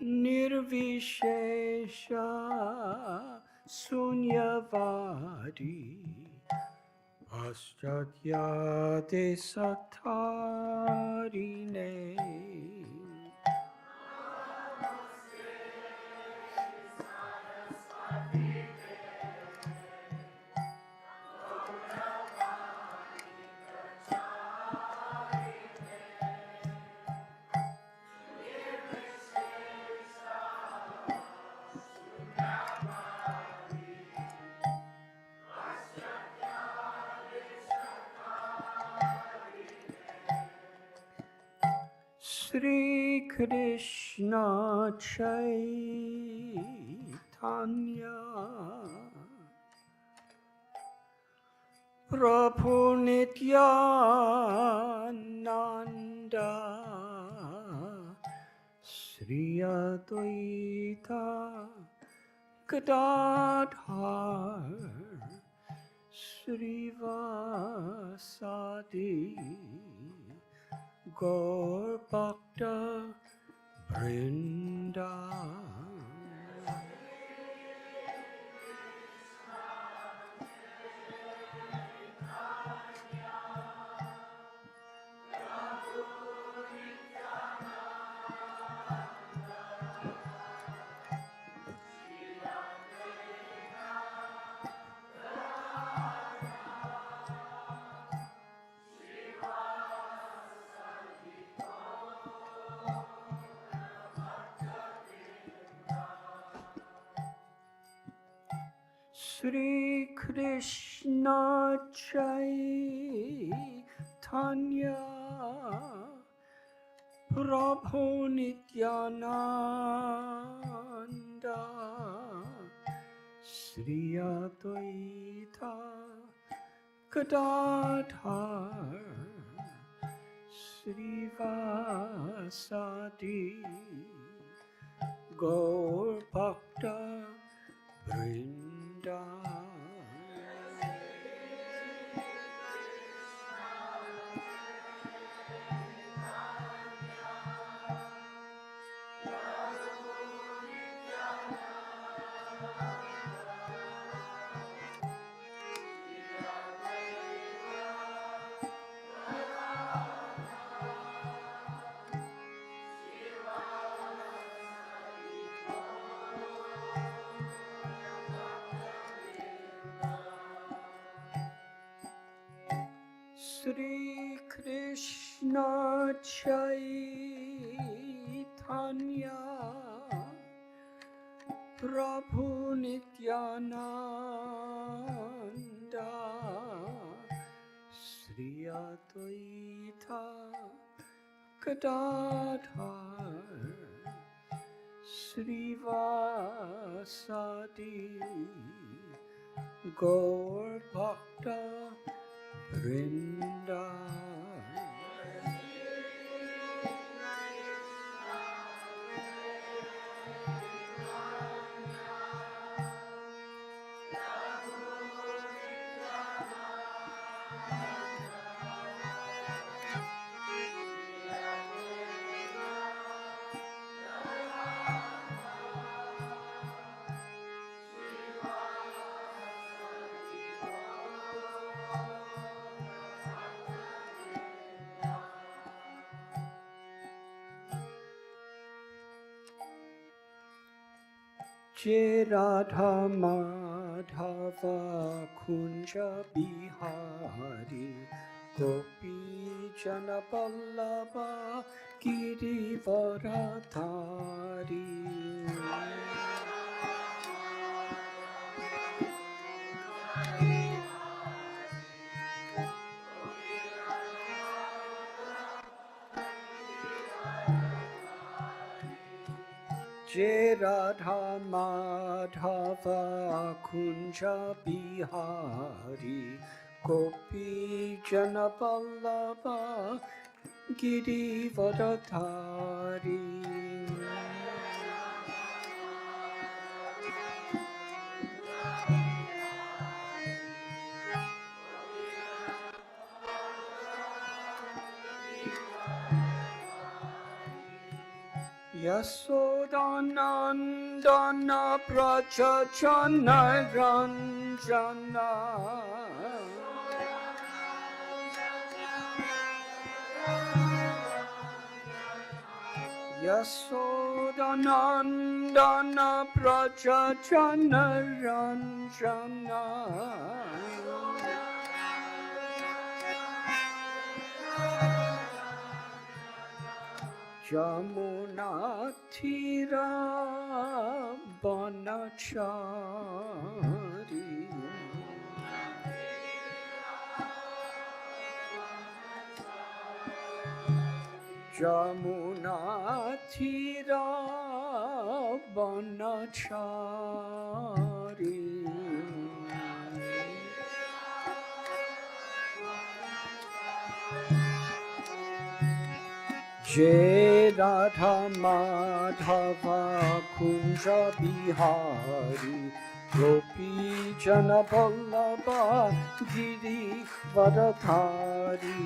Nirvishesha Sunyavadi Paschatya Satarine Sri Krishna Chaitanya Prabhu Nityananda Sri Advaita Gadadhar Srivasadi Gaur Bhakta Vrinda Sri Krishna Chaitanya Prabhu Nityananda Sri Advaita Gadadhar Srivasadi Gaur Bhakta Vrinda Sri Krishna Chaitanya Prabhu Nityananda Sri Advaita Gadadhar Srivasadi Gaur Bhakta Vrinda Jai Radha Madhava Kunja Bihari Gopi Jana Vallabha Girivaradhari Jai Radha Madhava Kunja Bihari Gopi Jana Vallabha Girivaradhari Yasodhanandana prachachana ranjana Yasodhanandana prachachana ranjana Jamuna Thira Banachari Jamuna Thira Banachari Jai Radha Madhava Kunja Bihari Gopi Jana Vallabha Giri Varadhari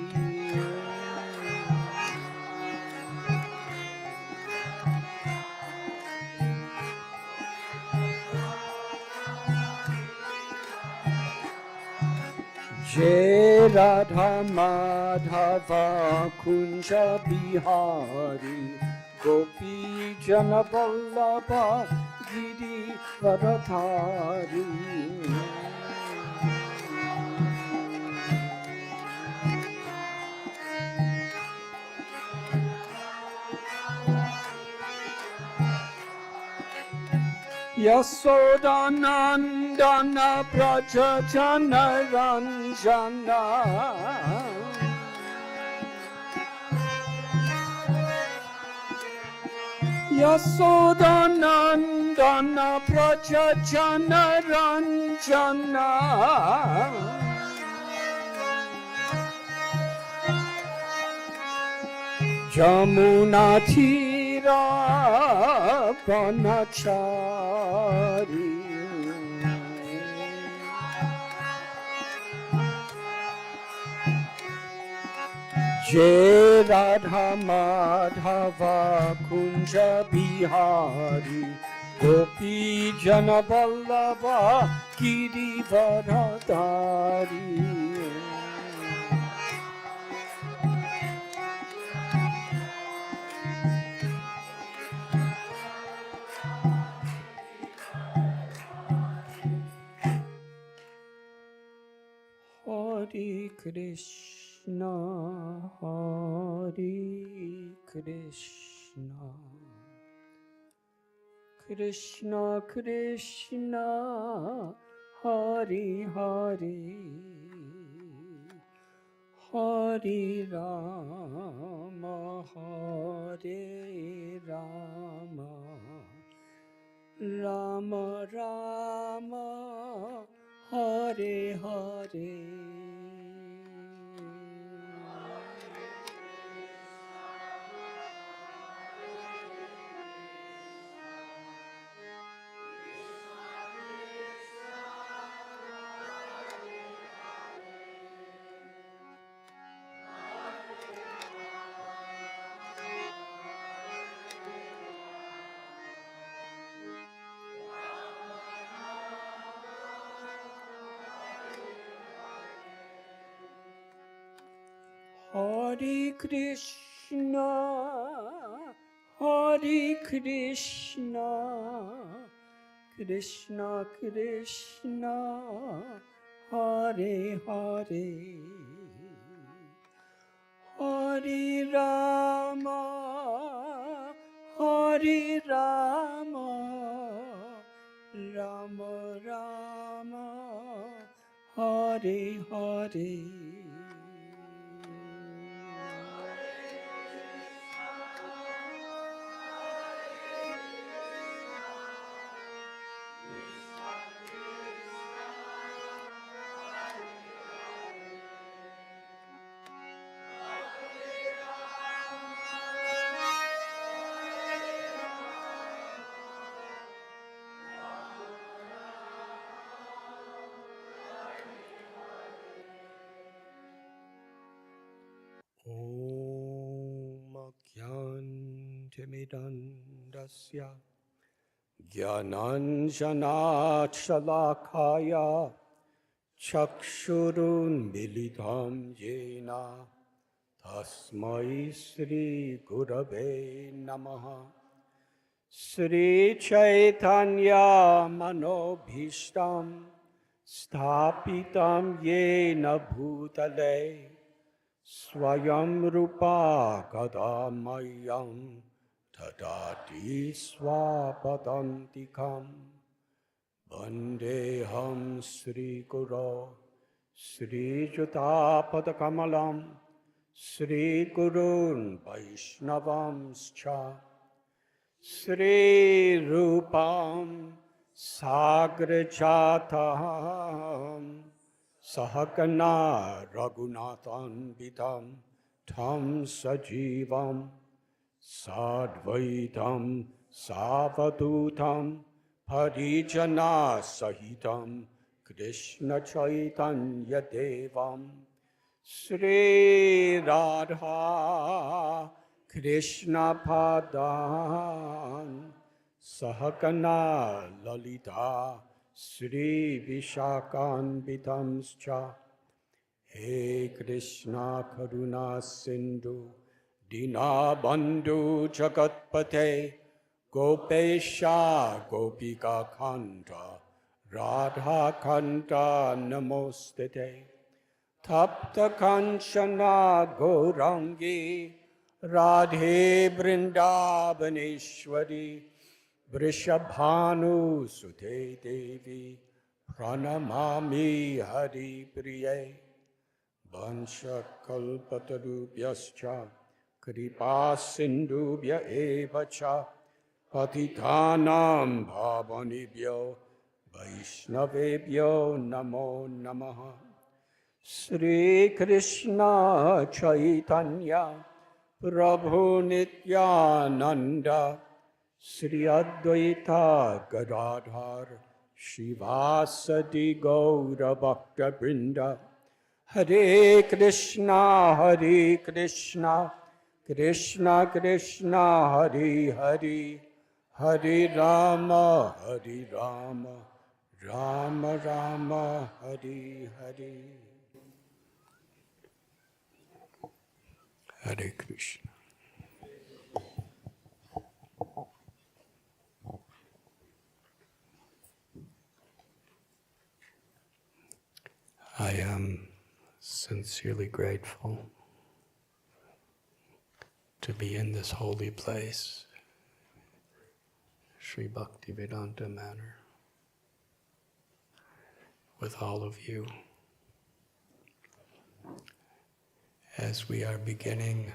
Jai Radha Madhava Kunja Bihari Gopi Jana Vallabha Giri Varadhari Yasodhanandana prachachana ranjana Yasodhanandana prachachana ranjana Jamuna Thira Banachari Jai Radha Madhava Kunja Bihari Gopi Jana Vallabha Giri Varadhari Hare Krishna, Hare Krishna, Krishna Krishna, Hare Hare, Hare Rama, Hare Rama, Rama Rama, Hare Hare. Hare Krishna, Hare Krishna, Krishna Krishna, Hare Hare, Hare Rama, Hare Rama, Rama Rama, Hare Hare. Om Gyantimidam Dasya Jnananjana Shalakaya Chakshurun Militam Jena Tasmai Sri Gurave Namaha Sri Chaitanya Manobhishtam Sthapitam Yena Bhutale Swayam Rupa Kadamayam Tadati Swapadantikam Vandeham Sri Guru Sri Jutapadakamalam Sri Gurun Vaishnavamscha Sri Rupam Sagrajatam Sahakana Raghunathan Vitam Tam Sajivam Sadvaitam Savadutam Parijana Sahitam Krishna Chaitanya Devam Sri Radha Krishna Padan Sahakana Lalita Sri Vishakan Vitamscha He Krishna Karuna Sindhu Dina Bandhu Jagatpate Gopesha Gopika Kanta Radha Kanta Namostete Tapta Kanchana Gaurangi Radhe Vrindavaneshwari Vrishabhanu Sute Devi Pranamami Hari Priye Vansha Kalpatarubhyascha Kripa Sindhubhya Evacha Patitanam Bhavanibhyo Vaishnavebhyo Namo Namaha Sri Krishna Chaitanya Prabhu Nityananda Sri Advaita Gadadhar Shivasati Gaura Bhakta Vrinda Hare Krishna Krishna Krishna Hare Hare Hare Rama Rama Rama Hare Hare Hare Krishna. I am sincerely grateful to be in this holy place, Sri Bhaktivedanta Manor, with all of you as we are beginning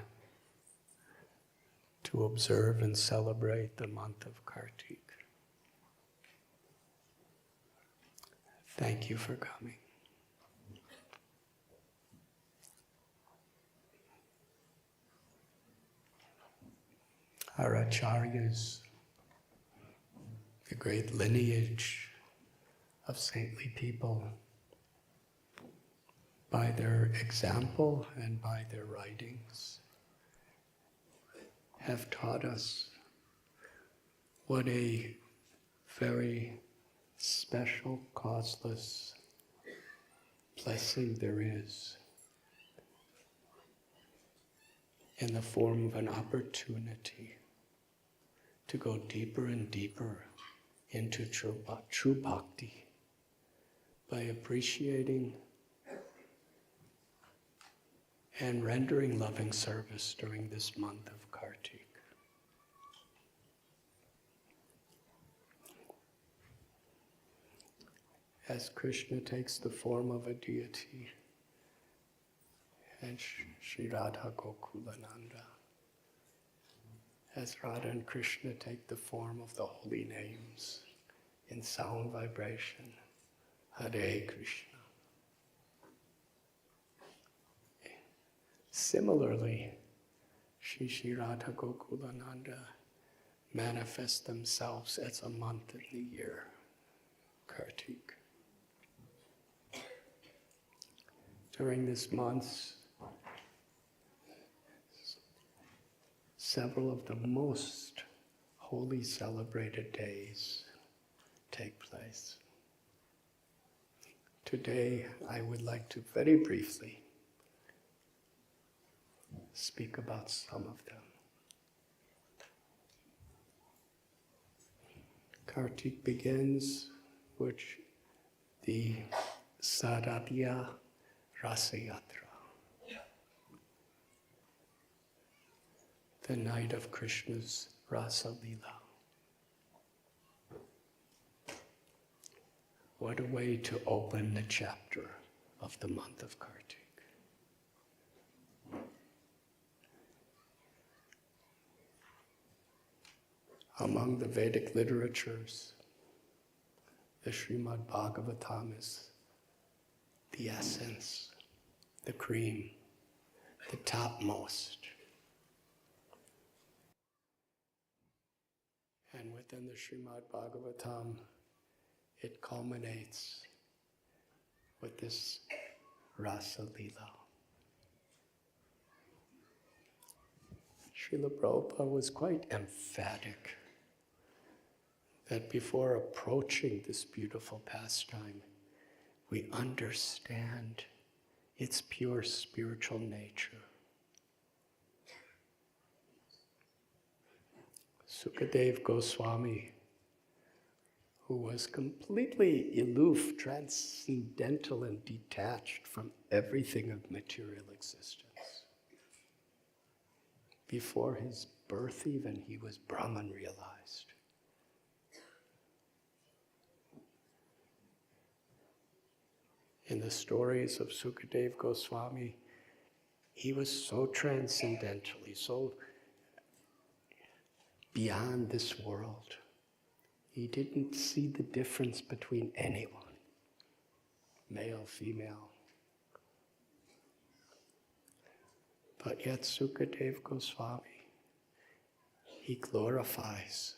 to observe and celebrate the month of Kartik. Thank you for coming. Our acharyas, the great lineage of saintly people, by their example and by their writings, have taught us what a very special, causeless blessing there is in the form of an opportunity to go deeper and deeper into true bhakti by appreciating and rendering loving service during this month of Kartik. As Krishna takes the form of a deity and Sri Radha Gokulananda, as Radha and Krishna take the form of the holy names in sound vibration, Hare Krishna. Similarly, Shri Radha Gokulananda manifest themselves as a month of the year, Kartik. During this month, several of the most holy celebrated days take place. Today, I would like to very briefly speak about some of them. Kartik begins with the Saradya Rasayatra, the night of Krishna's Rasa Lila. What a way to open the chapter of the month of Kartik. Among the Vedic literatures, the Srimad Bhagavatam is the essence, the cream, the topmost. And within the Srimad Bhagavatam, it culminates with this Rasa Lila. Srila Prabhupada was quite emphatic that before approaching this beautiful pastime, we understand its pure spiritual nature. Sukadeva Goswami, who was completely aloof, transcendental, and detached from everything of material existence. Before his birth even, he was Brahman realized. In the stories of Sukadeva Goswami, he was so transcendentally, so beyond this world. He didn't see the difference between anyone, male, female. But yet Sukadeva Goswami, he glorifies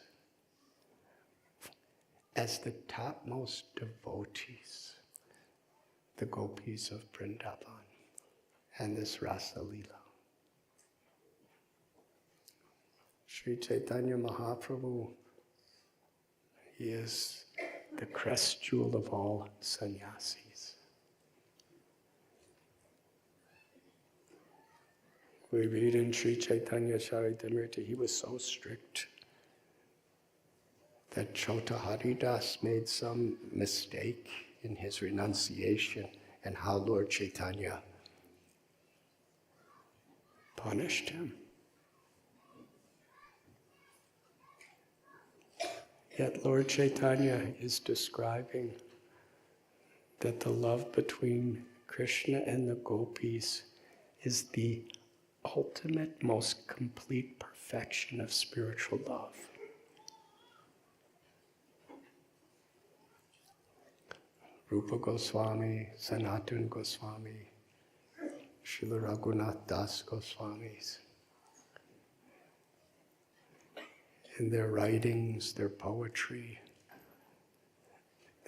as the topmost devotees the gopis of Vrindavan and this Rasa Lila. Sri Chaitanya Mahaprabhu, he is the crest jewel of all sannyasis. We read in Sri Chaitanya Charitamrita, he was so strict that Chota Haridas made some mistake in his renunciation, and how Lord Chaitanya punished him. Yet Lord Chaitanya is describing that the love between Krishna and the gopis is the ultimate, most complete perfection of spiritual love. Rupa Goswami, Sanatana Goswami, Srila Raghunath Das Goswamis, in their writings, their poetry,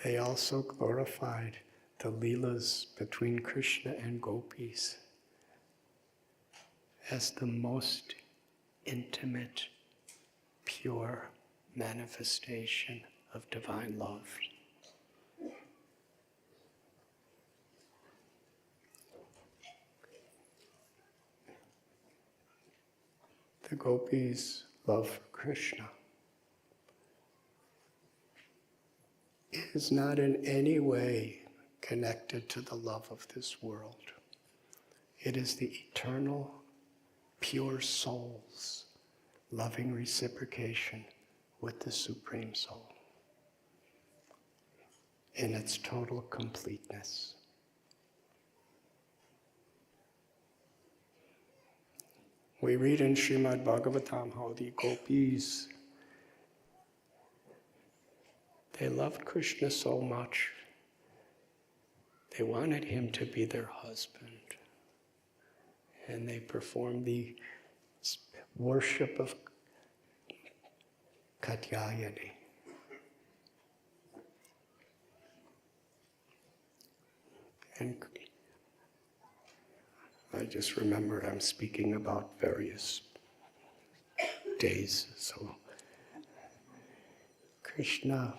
they also glorified the Leelas between Krishna and gopis as the most intimate, pure manifestation of divine love. The gopis' love for Krishna is not in any way connected to the love of this world. It is the eternal, pure soul's loving reciprocation with the Supreme Soul in its total completeness. We read in Srimad Bhagavatam how the gopis, they loved Krishna so much, they wanted him to be their husband. And they performed the worship of Katyayani. And I just remember I'm speaking about various days, so Krishna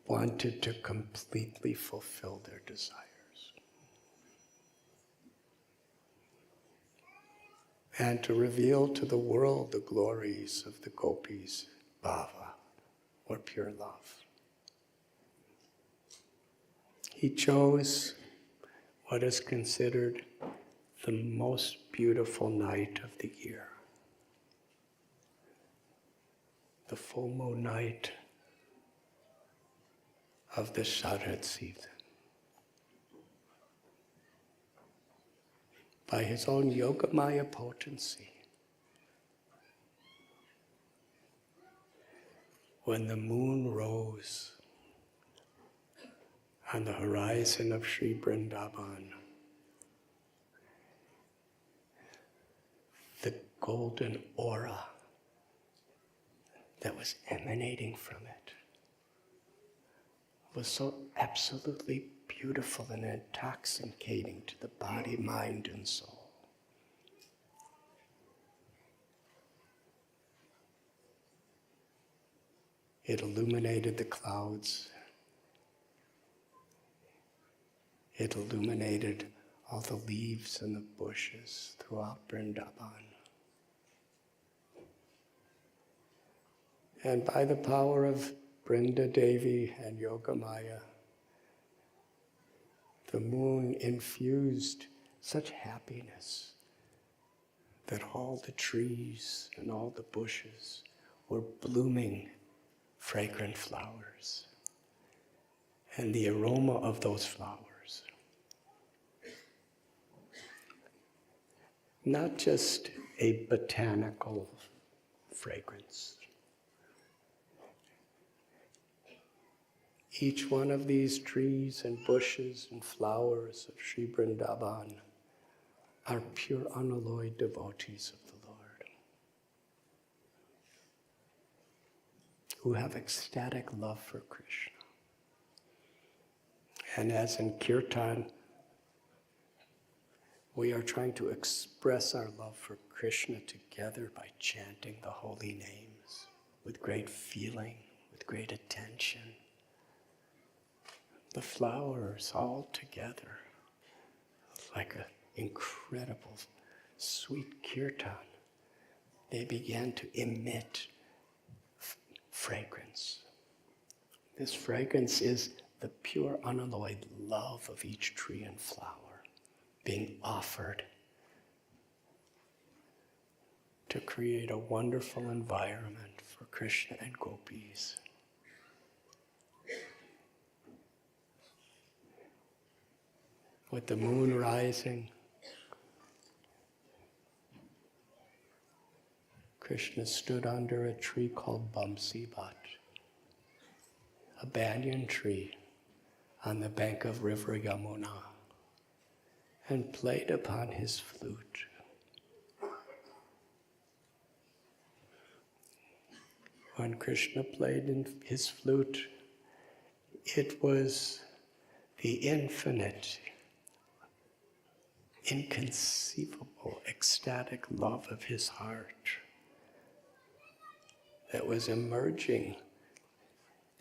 wanted to completely fulfill their desires. And to reveal to the world the glories of the gopis, bhava, or pure love. He chose what is considered the most beautiful night of the year. The full moon night of the Sharad season. By his own Yogamaya potency, when the moon rose on the horizon of Sri Vrindavan, the golden aura that was emanating from it was so absolutely beautiful and intoxicating to the body, mind, and soul. It illuminated the clouds. It illuminated all the leaves and the bushes throughout Vrindavan. And by the power of Brinda Devi and Yogamaya, the moon infused such happiness that all the trees and all the bushes were blooming fragrant flowers. And the aroma of those flowers, not just a botanical fragrance. Each one of these trees and bushes and flowers of Sri Vrindavan are pure unalloyed devotees of the Lord, who have ecstatic love for Krishna. And as in kirtan, we are trying to express our love for Krishna together by chanting the holy names with great feeling, with great attention. The flowers all together, like an incredible sweet kirtan, they began to emit fragrance. This fragrance is the pure unalloyed love of each tree and flower being offered to create a wonderful environment for Krishna and gopis. With the moon rising, Krishna stood under a tree called Bamsibat, a banyan tree on the bank of river Yamuna, and played upon his flute. When Krishna played in his flute, it was the infinite, inconceivable, ecstatic love of his heart that was emerging,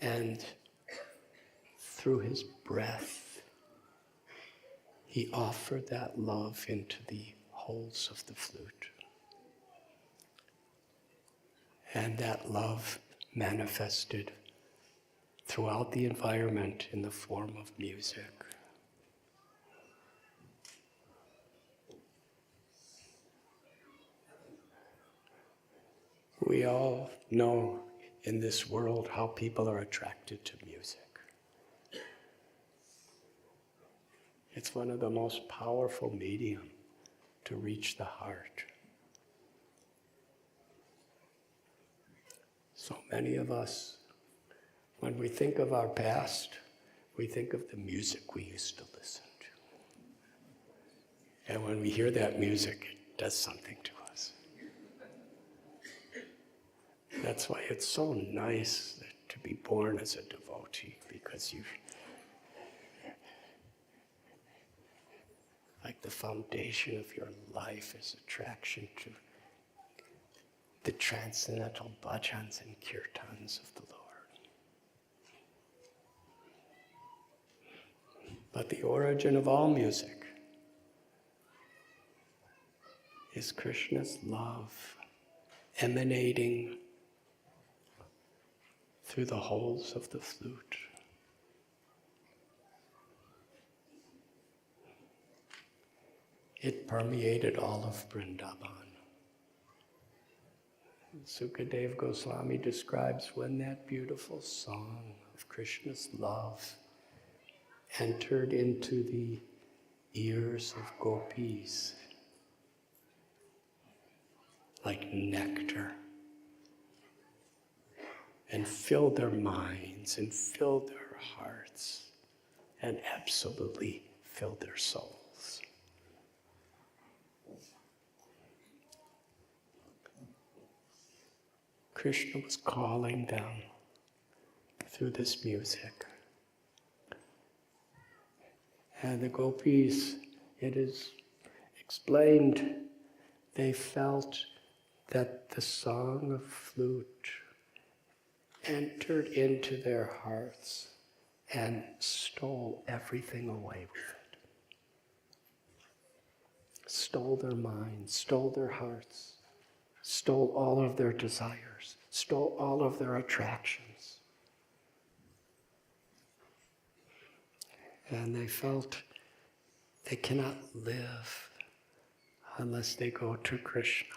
and through his breath, he offered that love into the holes of the flute. And that love manifested throughout the environment in the form of music. We all know in this world how people are attracted to music. It's one of the most powerful mediums to reach the heart. So many of us, when we think of our past, we think of the music we used to listen to. And when we hear that music, it does something to us. That's why it's so nice to be born as a devotee, because like the foundation of your life is attraction to the transcendental bhajans and kirtans of the Lord. But the origin of all music is Krishna's love emanating through the holes of the flute. It permeated all of Vrindavan. Sukadeva Goswami describes when that beautiful song of Krishna's love entered into the ears of gopis like nectar and filled their minds and filled their hearts and absolutely filled their souls. Krishna was calling them through this music. And the gopis, it is explained, they felt that the song of flute entered into their hearts and stole everything away with it. Stole their minds, stole their hearts, stole all of their desires, stole all of their attractions. And they felt they cannot live unless they go to Krishna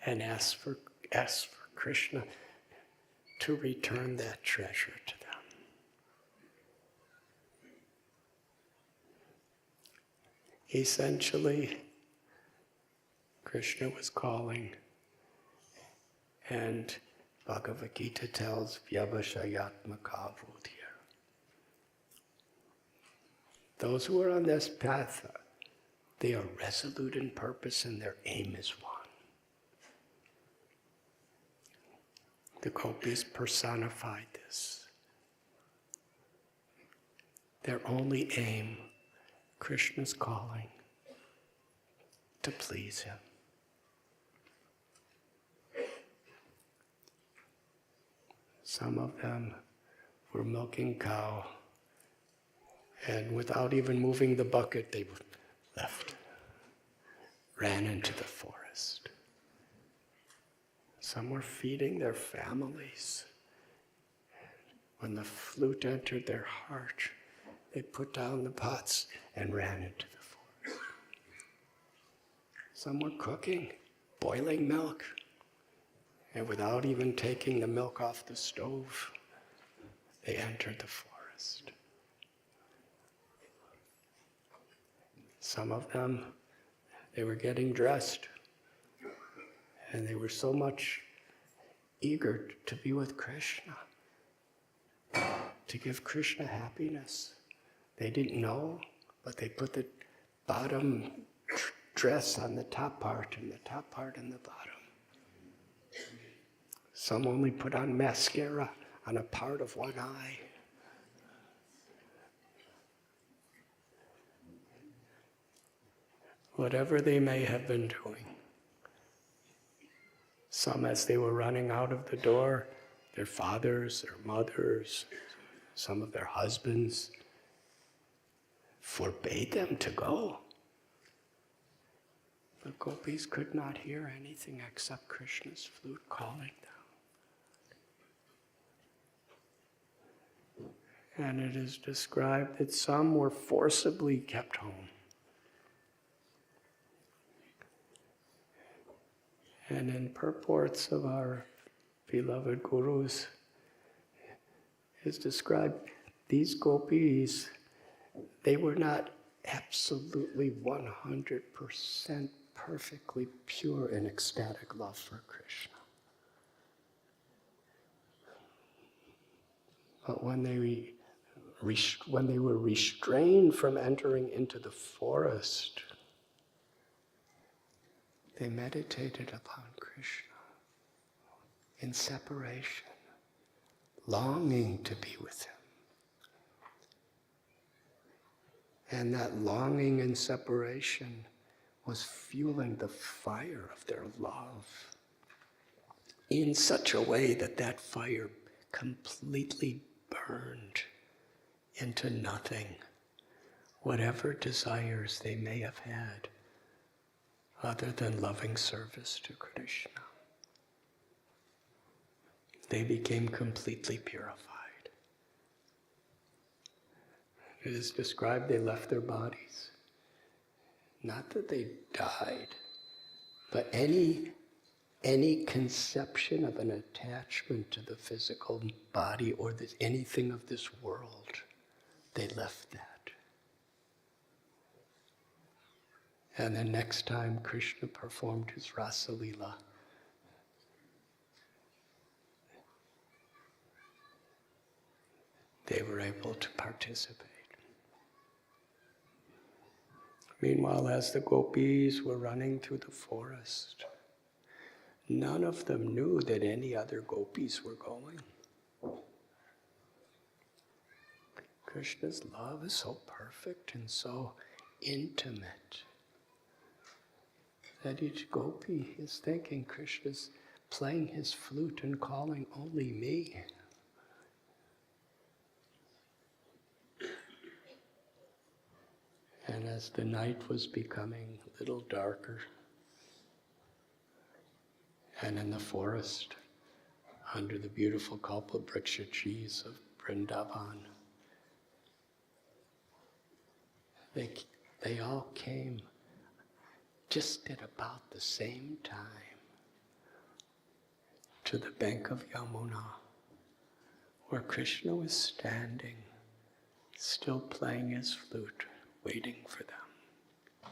and ask for Krishna to return that treasure to them. Essentially, Krishna was calling, and Bhagavad Gita tells Vyavashayatmaka Buddhya. Those who are on this path, they are resolute in purpose and their aim is one. The gopis personified this. Their only aim, Krishna's calling, to please him. Some of them were milking cow, and without even moving the bucket, they left, ran into the forest. Some were feeding their families. When the flute entered their heart, they put down the pots and ran into the forest. Some were cooking, boiling milk, and without even taking the milk off the stove, they entered the forest. Some of them, they were getting dressed, and they were so much eager to be with Krishna, to give Krishna happiness. They didn't know, but they put the bottom dress on the top part and the top part on the bottom. Some only put on mascara on a part of one eye. Whatever they may have been doing. Some, as they were running out of the door, their fathers, their mothers, some of their husbands forbade them to go. The gopis could not hear anything except Krishna's flute calling them. And it is described that some were forcibly kept home. And in purports of our beloved gurus, is described these gopis, they were not absolutely 100% perfectly pure in ecstatic love for Krishna. But when they were restrained from entering into the forest, they meditated upon Krishna in separation, longing to be with him. And that longing and separation was fueling the fire of their love. in such a way that that fire completely burned into nothing whatever desires they may have had other than loving service to Krishna. They became completely purified. It is described they left their bodies. Not that they died, but any conception of an attachment to the physical body or anything of this world, they left that. And the next time Krishna performed his Rasa Leela, they were able to participate. Meanwhile, as the gopis were running through the forest, none of them knew that any other gopis were going. Krishna's love is so perfect and so intimate that each gopi is thinking Krishna's playing his flute and calling only me. And as the night was becoming a little darker, and in the forest, under the beautiful kalpavriksha trees of Vrindavan, they all came just at about the same time to the bank of Yamuna, where Krishna was standing, still playing his flute, waiting for them.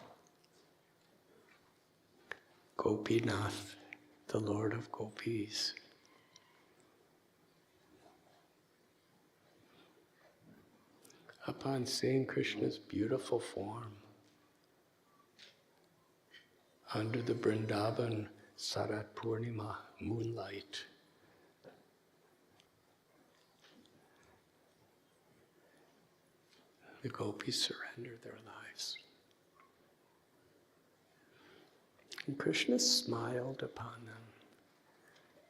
Gopinath, the Lord of Gopis, upon seeing Krishna's beautiful form under the Vrindavan Sarat Purnima moonlight, the gopis surrendered their lives. And Krishna smiled upon them.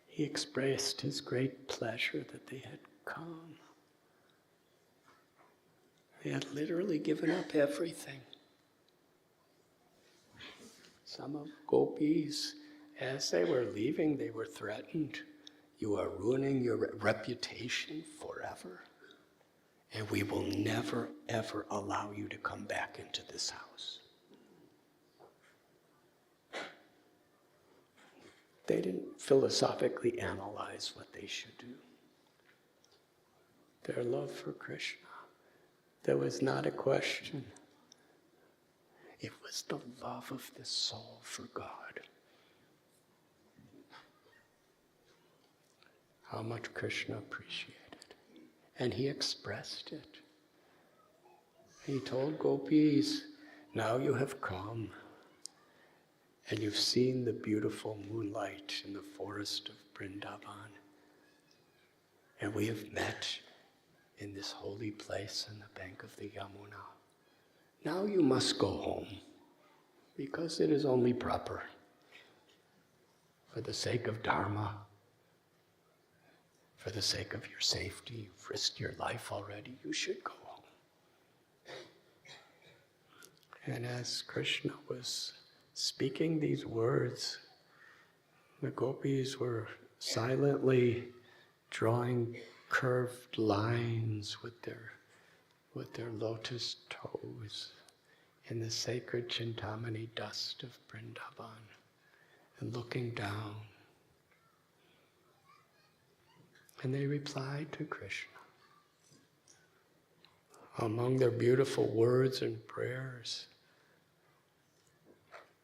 He expressed his great pleasure that they had come. They had literally given up everything. Some of gopis, as they were leaving, they were threatened. You are ruining your reputation forever, and we will never, ever allow you to come back into this house. They didn't philosophically analyze what they should do. Their love for Krishna, there was not a question. It was the love of the soul for God. How much Krishna appreciated. And he expressed it. He told gopis, now you have come and you've seen the beautiful moonlight in the forest of Vrindavan. And we have met in this holy place on the bank of the Yamuna. Now you must go home, because it is only proper. For the sake of Dharma, for the sake of your safety, you've risked your life already, you should go home. And as Krishna was speaking these words, the gopis were silently drawing curved lines with their lotus toes in the sacred Chintamani dust of Vrindavan and looking down. And they replied to Krishna. Among their beautiful words and prayers,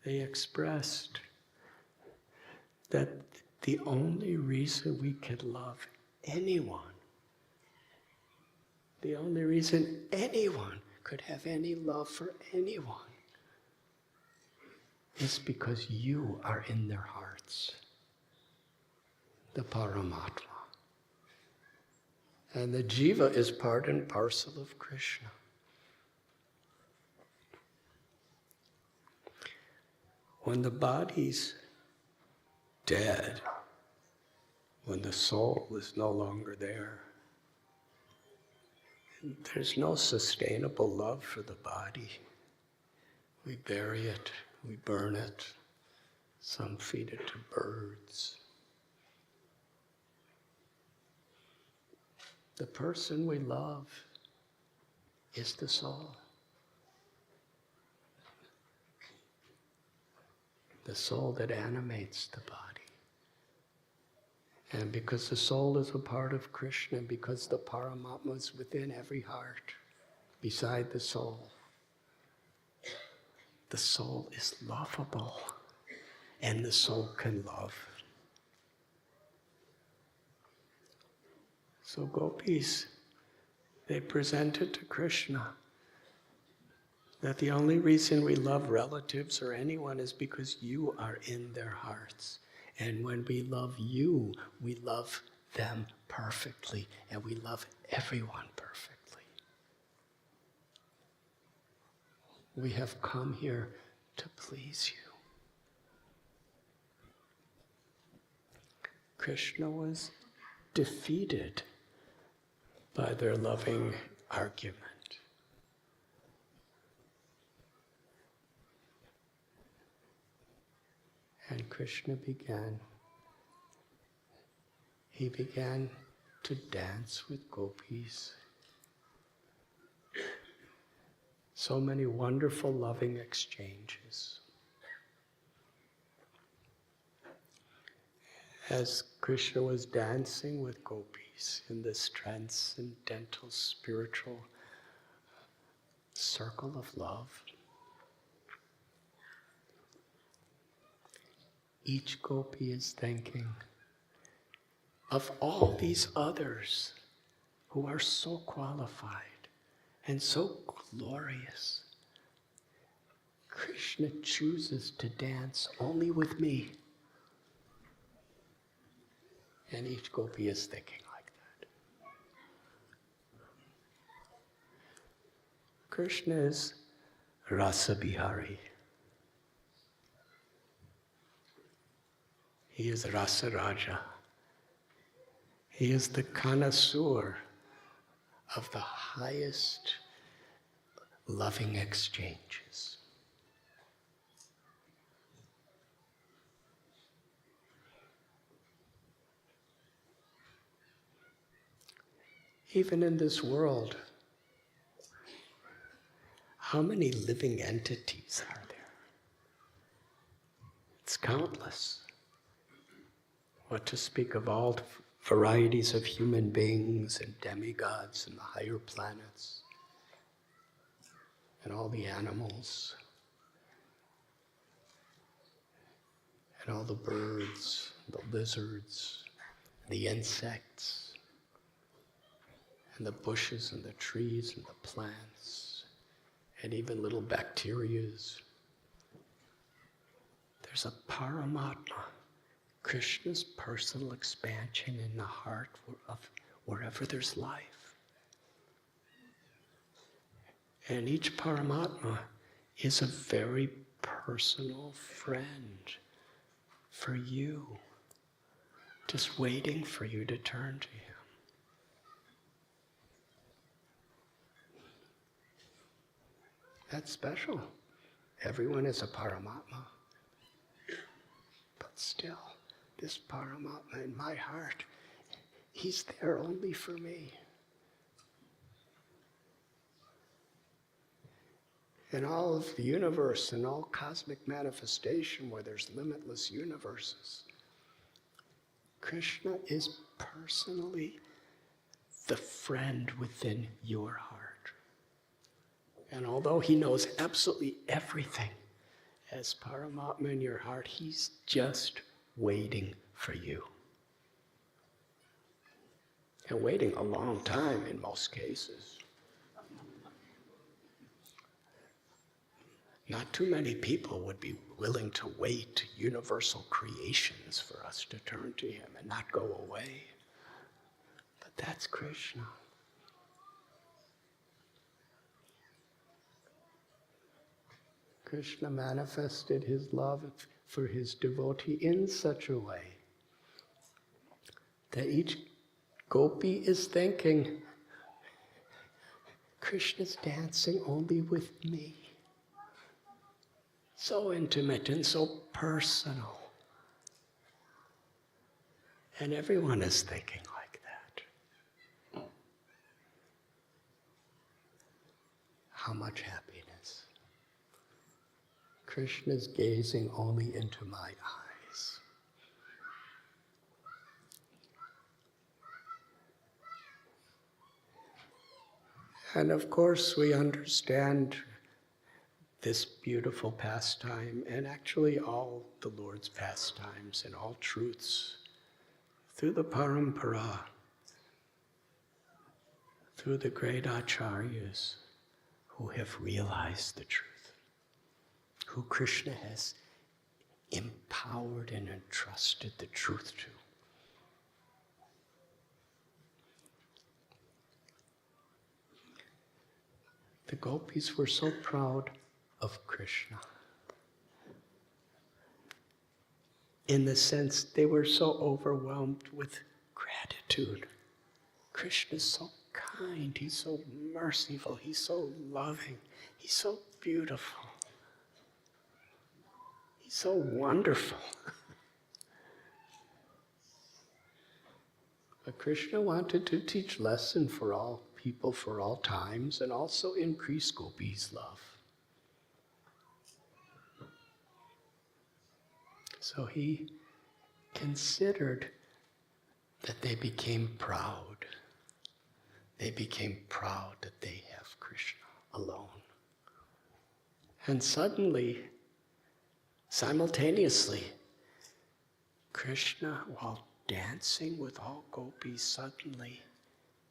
they expressed that the only reason we could love anyone, the only reason anyone could have any love for anyone is because you are in their hearts, the Paramatma. And the jiva is part and parcel of Krishna. When the body's dead, when the soul is no longer there. There's no sustainable love for the body. We bury it, we burn it, some feed it to birds. The person we love is the soul. The soul that animates the body. And because the soul is a part of Krishna, because the Paramatma is within every heart, beside the soul is lovable, and the soul can love. So gopis, they presented to Krishna that the only reason we love relatives or anyone is because you are in their hearts. And when we love you, we love them perfectly, and we love everyone perfectly. We have come here to please you. Krishna was defeated by their loving argument. And Krishna began to dance with gopis. So many wonderful, loving exchanges. As Krishna was dancing with gopis in this transcendental spiritual circle of love, each gopi is thinking of all these others who are so qualified and so glorious. Krishna chooses to dance only with me. And each gopi is thinking like that. Krishna is Rasa Bihari. He is Rasa Raja. He is the connoisseur of the highest loving exchanges. Even in this world, how many living entities are there? It's countless. What to speak of all varieties of human beings and demigods and the higher planets and all the animals and all the birds, the lizards, the insects, and the bushes and the trees and the plants, and even little bacterias. There's a Paramatma, Krishna's personal expansion in the heart of wherever there's life. And each Paramatma is a very personal friend for you, just waiting for you to turn to him. That's special. Everyone is a Paramatma. But still, this Paramatma in my heart, he's there only for me. In all of the universe and all cosmic manifestation where there's limitless universes, Krishna is personally the friend within your heart. And although he knows absolutely everything, as Paramatma in your heart, he's just waiting for you. And waiting a long time in most cases. Not too many people would be willing to wait universal creations for us to turn to him and not go away. But that's Krishna. Krishna manifested his love for his devotee in such a way that each gopi is thinking, Krishna's dancing only with me. So intimate and so personal. And everyone is thinking like that. How much happiness. Krishna's gazing only into my eyes. And of course we understand this beautiful pastime, and actually all the Lord's pastimes and all truths, through the parampara, through the great acharyas who have realized the truth, who Krishna has empowered and entrusted the truth to. The gopis were so proud of Krishna. In the sense they were so overwhelmed with gratitude. Krishna's so kind, he's so merciful, he's so loving, he's so beautiful, he's so wonderful. But Krishna wanted to teach lesson for all people, for all times, and also increase gopis' love. So he considered that they became proud. They became proud that they have Krishna alone. And suddenly, simultaneously, Krishna, while dancing with all gopis, suddenly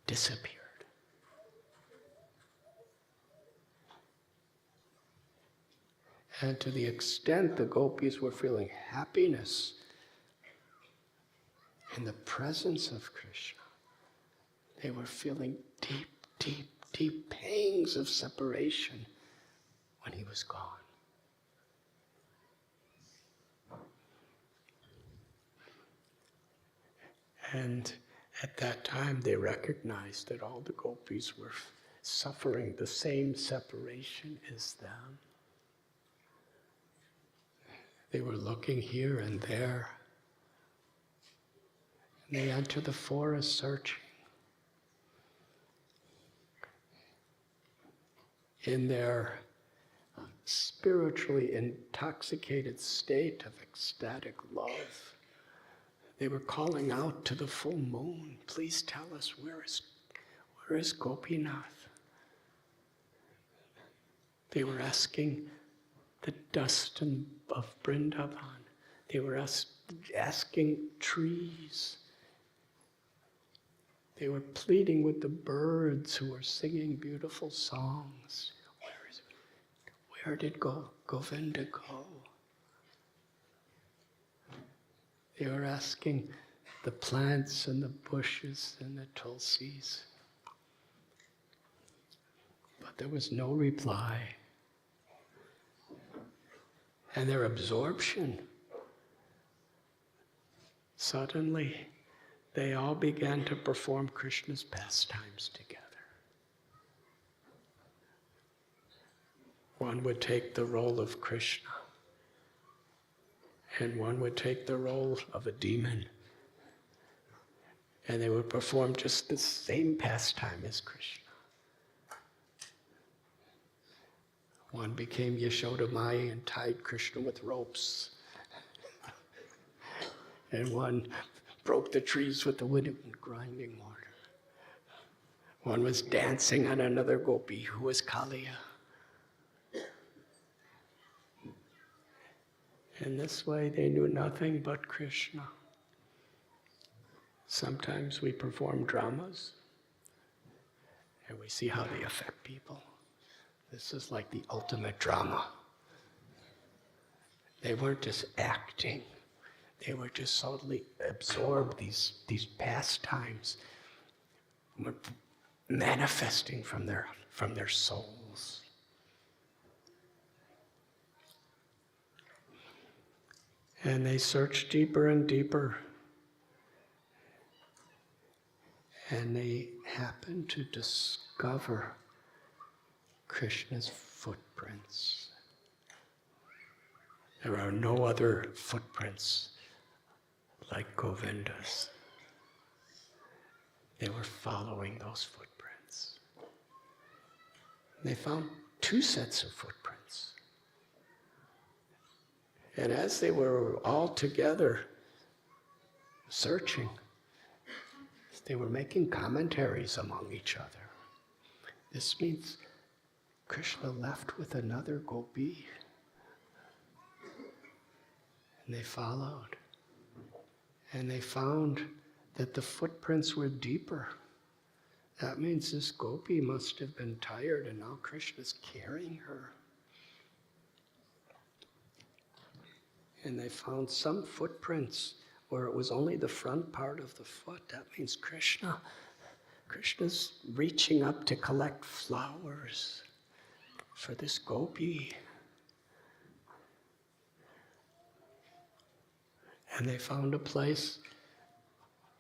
disappeared. And to the extent the gopis were feeling happiness in the presence of Krishna, they were feeling deep, deep, deep pangs of separation when he was gone. And at that time they recognized that all the gopis were suffering the same separation as them. They were looking here and there. And they entered the forest searching. In their spiritually intoxicated state of ecstatic love, they were calling out to the full moon, please tell us, where is Gopinath? They were asking the dust of Vrindavan. They were asking trees. They were pleading with the birds who were singing beautiful songs. Where did Govinda go? They were asking the plants and the bushes and the tulsis. But there was no reply. And their absorption, suddenly they all began to perform Krishna's pastimes together. One would take the role of Krishna, and one would take the role of a demon, and they would perform just the same pastime as Krishna. One became Yashodamaya and tied Krishna with ropes. And one broke the trees with the wind and grinding water. One was dancing on another gopi who was Kaliya. In this way, they knew nothing but Krishna. Sometimes we perform dramas, and we see how they affect people. This is like the ultimate drama. They weren't just acting. They were just totally absorbed. These pastimes were manifesting from their souls. And they searched deeper and deeper. and they happened to discover Krishna's footprints. There are no other footprints like Govinda's. They were following those footprints. They found 2 sets of footprints. And as they were all together searching, they were making commentaries among each other. This means Krishna left with another gopi. And they followed. And they found that the footprints were deeper. That means this gopi must have been tired, and now Krishna's carrying her. And they found some footprints where it was only the front part of the foot. That means Krishna's reaching up to collect flowers for this gopi. And they found a place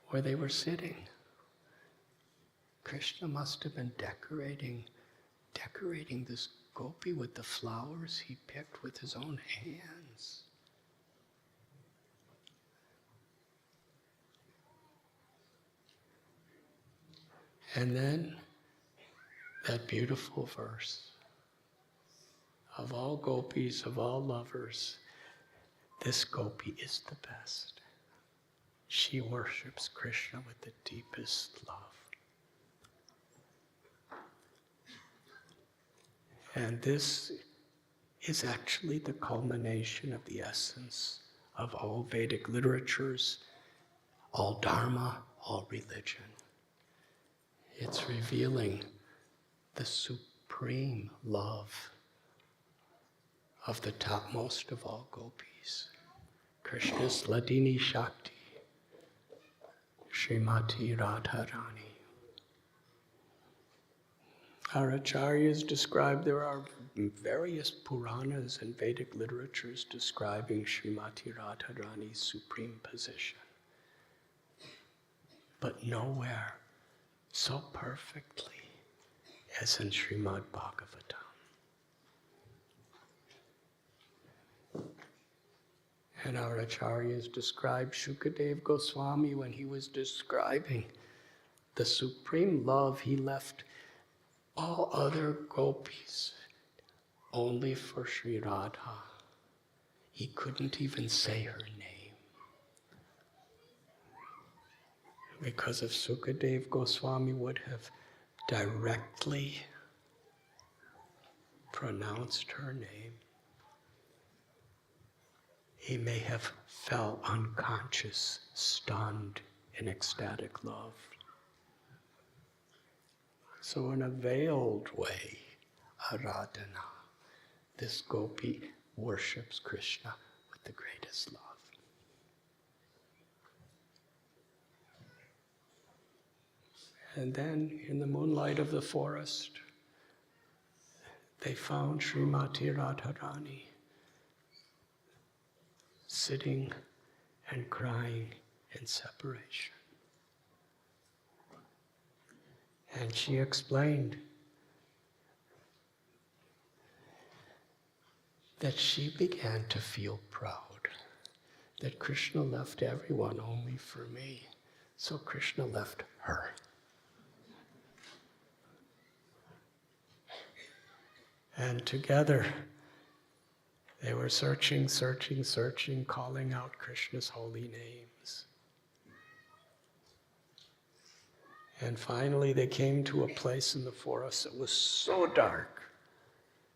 where they were sitting. Krishna must have been decorating this gopi with the flowers he picked with his own hands. And then that beautiful verse, of all gopis, of all lovers, this gopi is the best. She worships Krishna with the deepest love. And this is actually the culmination of the essence of all Vedic literatures, all Dharma, all religion. It's revealing the supreme love of the topmost of all gopis, Krishna's Ladini Shakti, Srimati Radharani. Our acharyas describe, there are various Puranas and Vedic literatures describing Srimati Radharani's supreme position. But nowhere so perfectly as in Srimad Bhagavatam. And our acharyas describe Shukadev Goswami when he was describing the supreme love, he left all other gopis only for Sri Radha. He couldn't even say her name. Because if Sukadev Goswami would have directly pronounced her name, he may have fell unconscious, stunned in ecstatic love. So in a veiled way, Aradhana, this gopi worships Krishna with the greatest love. And then in the moonlight of the forest, they found Srimati Radharani sitting and crying in separation. And she explained that she began to feel proud that Krishna left everyone only for me. So Krishna left her. And together they were searching, calling out Krishna's holy names. And finally they came to a place in the forest that was so dark,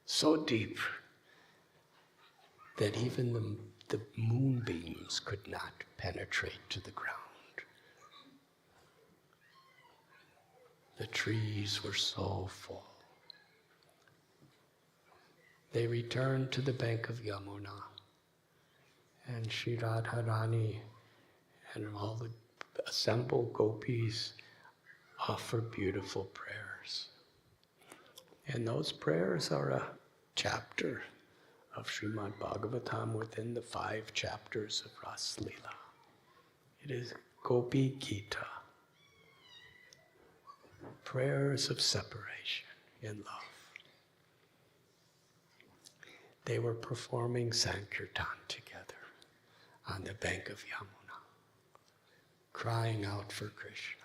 so deep, that even the moonbeams could not penetrate to the ground. The trees were so full. They returned to the bank of Yamuna, and Shri Radharani and all the assembled gopis offered beautiful prayers. And those prayers are a chapter of Srimad Bhagavatam within the 5 chapters of Ras Leela. It is Gopi Gita. prayers of separation in love. They were performing Sankirtan together on the bank of Yamuna, crying out for Krishna.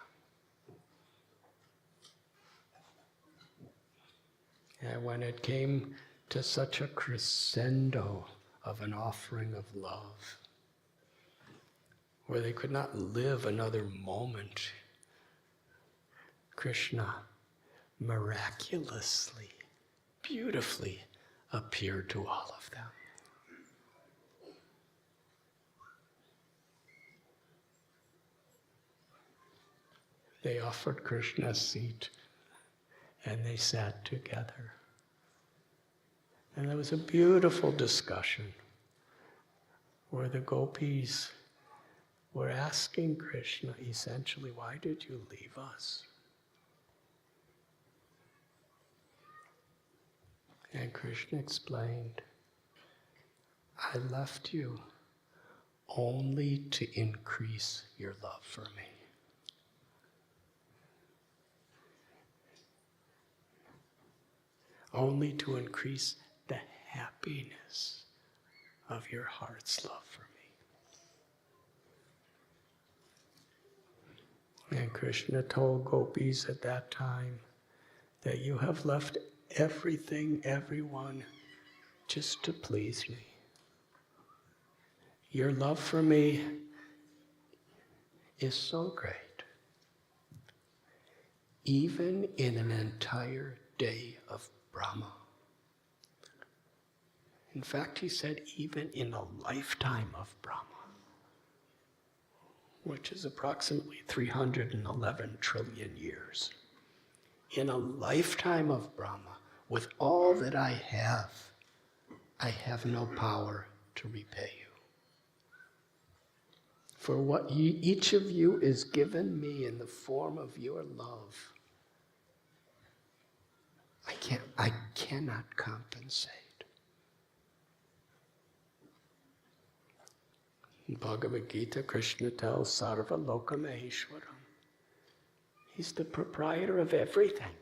And when it came to such a crescendo of an offering of love, where they could not live another moment, Krishna miraculously, beautifully appeared to all of them. They offered Krishna a seat and they sat together. And there was a beautiful discussion where the gopis were asking Krishna essentially, why did you leave us? And Krishna explained, I left you only to increase your love for me. Only to increase the happiness of your heart's love for me. And Krishna told gopis at that time that you have left everything, everyone, just to please me. Your love for me is so great. Even in an entire day of Brahma. In fact, he said, even in a lifetime of Brahma, which is approximately 311 trillion years. In a lifetime of Brahma, with all that I have no power to repay you. For what each of you is given me in the form of your love, I cannot compensate. In Bhagavad Gita, Krishna tells Sarva Loka Maheshwaram. He's the proprietor of everything.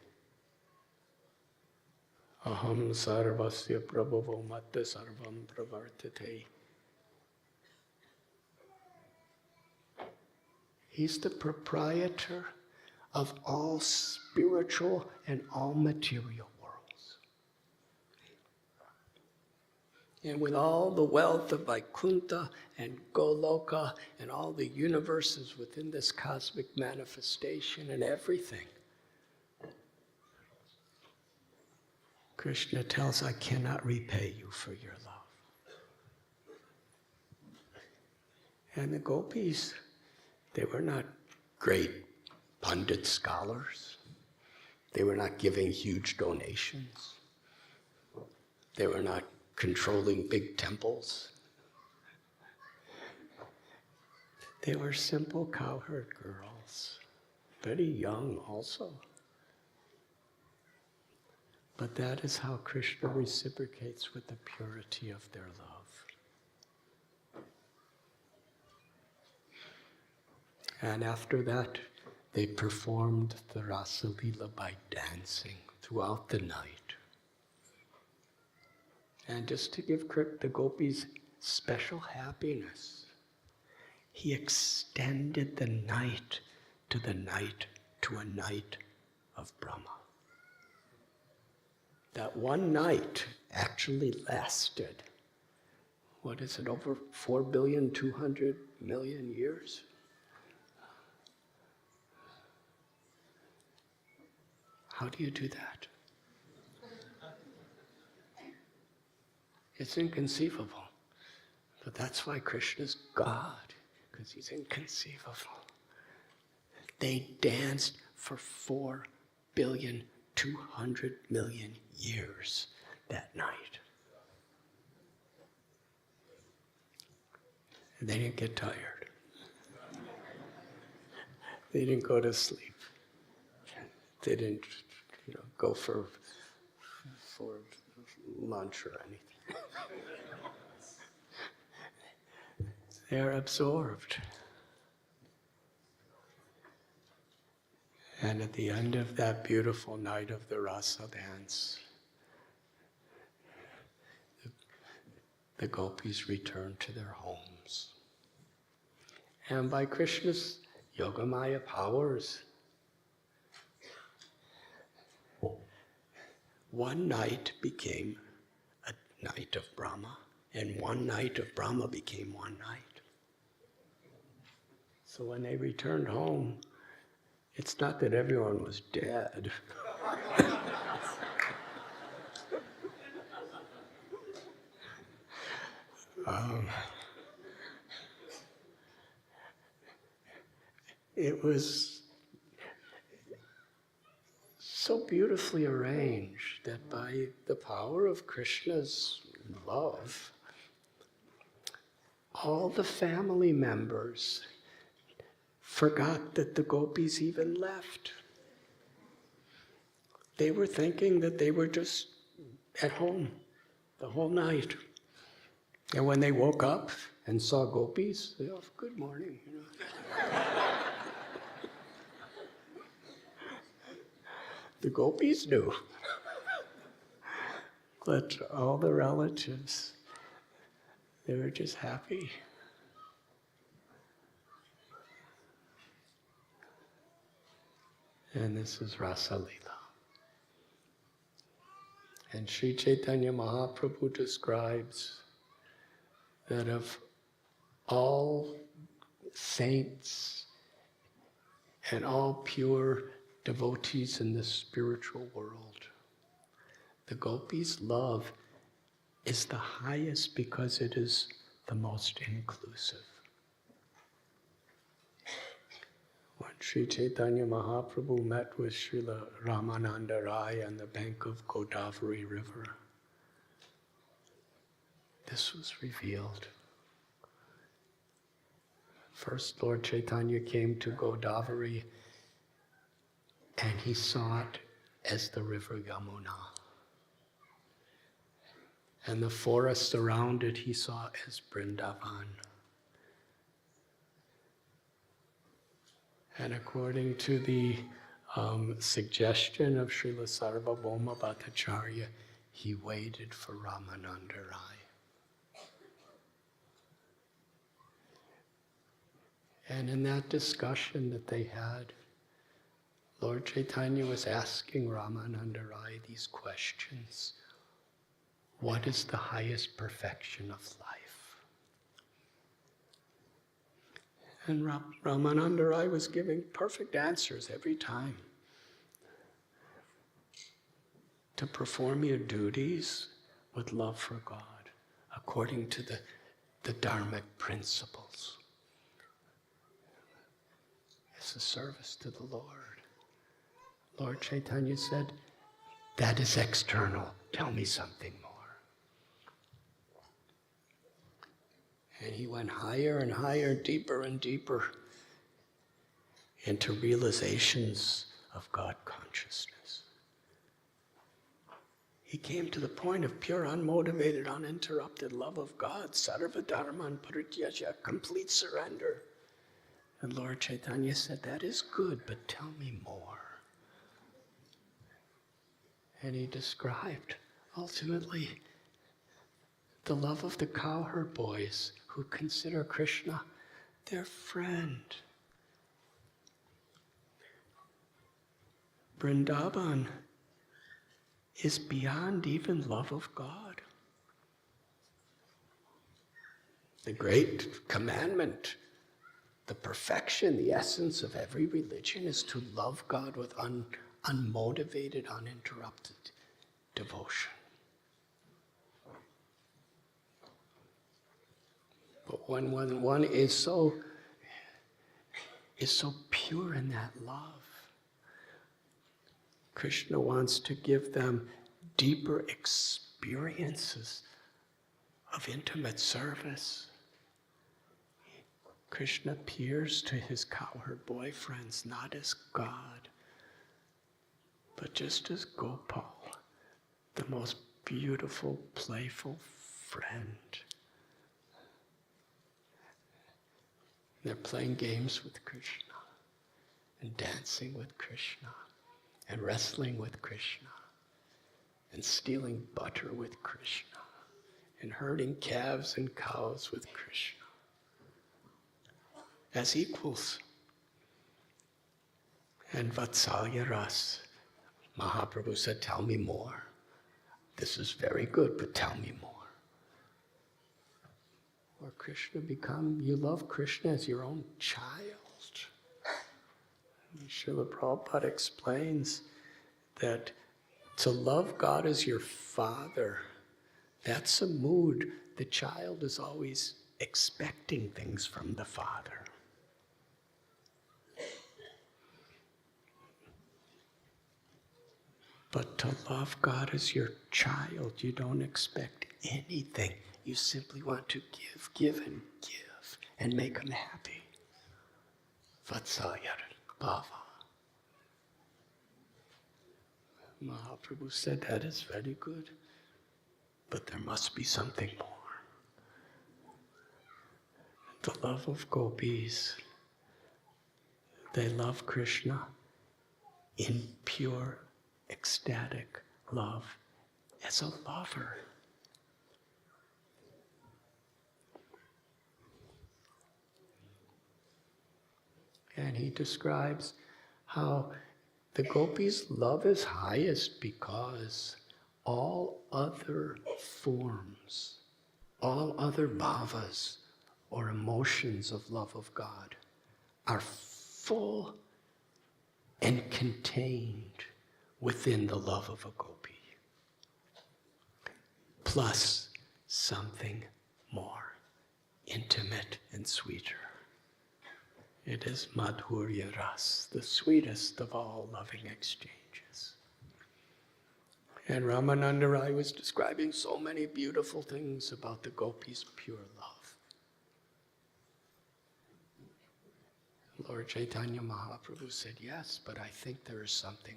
Aham sarvasya prabhavo matta sarvam pravartate. He's the proprietor of all spiritual and all material worlds. And with all the wealth of Vaikuntha and Goloka and all the universes within this cosmic manifestation and everything, Krishna tells, I cannot repay you for your love. And the gopis, they were not great pundit scholars. They were not giving huge donations. They were not controlling big temples. They were simple cowherd girls, very young also. But that is how Krishna reciprocates with the purity of their love. And after that, they performed the Rasa Leela by dancing throughout the night. And just to give the gopis special happiness, he extended the night to a night of Brahma. That one night actually lasted, what is it, over 4,200,000,000 years? How do you do that? It's inconceivable. But that's why Krishna's God, because he's inconceivable. They danced for 4,200,000,000 years that night. And they didn't get tired. They didn't go to sleep. They didn't, go for lunch or anything. They're absorbed. And at the end of that beautiful night of the rasa dance, the gopis returned to their homes. And by Krishna's Yogamaya powers, one night became a night of Brahma, and one night of Brahma became one night. So when they returned home, it's not that everyone was dead. It was so beautifully arranged that by the power of Krishna's love, all the family members forgot that the gopis even left. They were thinking that they were just at home the whole night. And when they woke up and saw gopis, they all, good morning. The gopis knew. But all the relatives, they were just happy. And this is Rasa Leela. And Sri Chaitanya Mahaprabhu describes that of all saints and all pure devotees in the spiritual world, the gopis' love is the highest because it is the most inclusive. When Sri Chaitanya Mahaprabhu met with Srila Ramananda Rai on the bank of Godavari River, this was revealed. First, Lord Chaitanya came to Godavari and he saw it as the river Yamuna. And the forests around it he saw as Vrindavan. And according to the suggestion of Srila Sarvabhauma Bhattacharya, he waited for Ramananda Rai. And in that discussion that they had, Lord Chaitanya was asking Ramananda Rai these questions. What is the highest perfection of life? And Ramananda Rai was giving perfect answers every time. To perform your duties with love for God, according to the dharmic principles. It's a service to the Lord. Lord Chaitanya said, that is external. Tell me something more. And he went higher and higher, deeper and deeper into realizations of God consciousness. He came to the point of pure, unmotivated, uninterrupted love of God, sarva dharman parityaja, complete surrender. And Lord Chaitanya said, that is good, but tell me more. And he described, ultimately, the love of the cowherd boys who consider Krishna their friend. Vrindavan is beyond even love of God. The great commandment, the perfection, the essence of every religion is to love God with unmotivated, uninterrupted devotion. But when one is so pure in that love, Krishna wants to give them deeper experiences of intimate service. Krishna appears to his cowherd boyfriends not as God, but just as Gopal, the most beautiful, playful friend. They're playing games with Krishna. and dancing with Krishna and wrestling with Krishna and stealing butter with Krishna and herding calves and cows with Krishna as equals. And Vatsalya Ras, Mahaprabhu said, tell me more. This is very good, but tell me more. Or Krishna you love Krishna as your own child. And Srila Prabhupada explains that to love God as your father, that's a mood. The child is always expecting things from the father. But to love God as your child, you don't expect anything. You simply want to give, and make him happy. Vatsalya Bhava. Mahaprabhu said that is very good, but there must be something more. The love of gopis, they love Krishna in pure, ecstatic love as a lover. And he describes how the gopis' love is highest because all other forms, all other bhavas or emotions of love of God are full and contained within the love of a gopi, plus something more intimate and sweeter. It is Madhurya Ras, the sweetest of all loving exchanges. And Ramananda Rai was describing so many beautiful things about the gopis' pure love. Lord Chaitanya Mahaprabhu said, yes, but I think there is something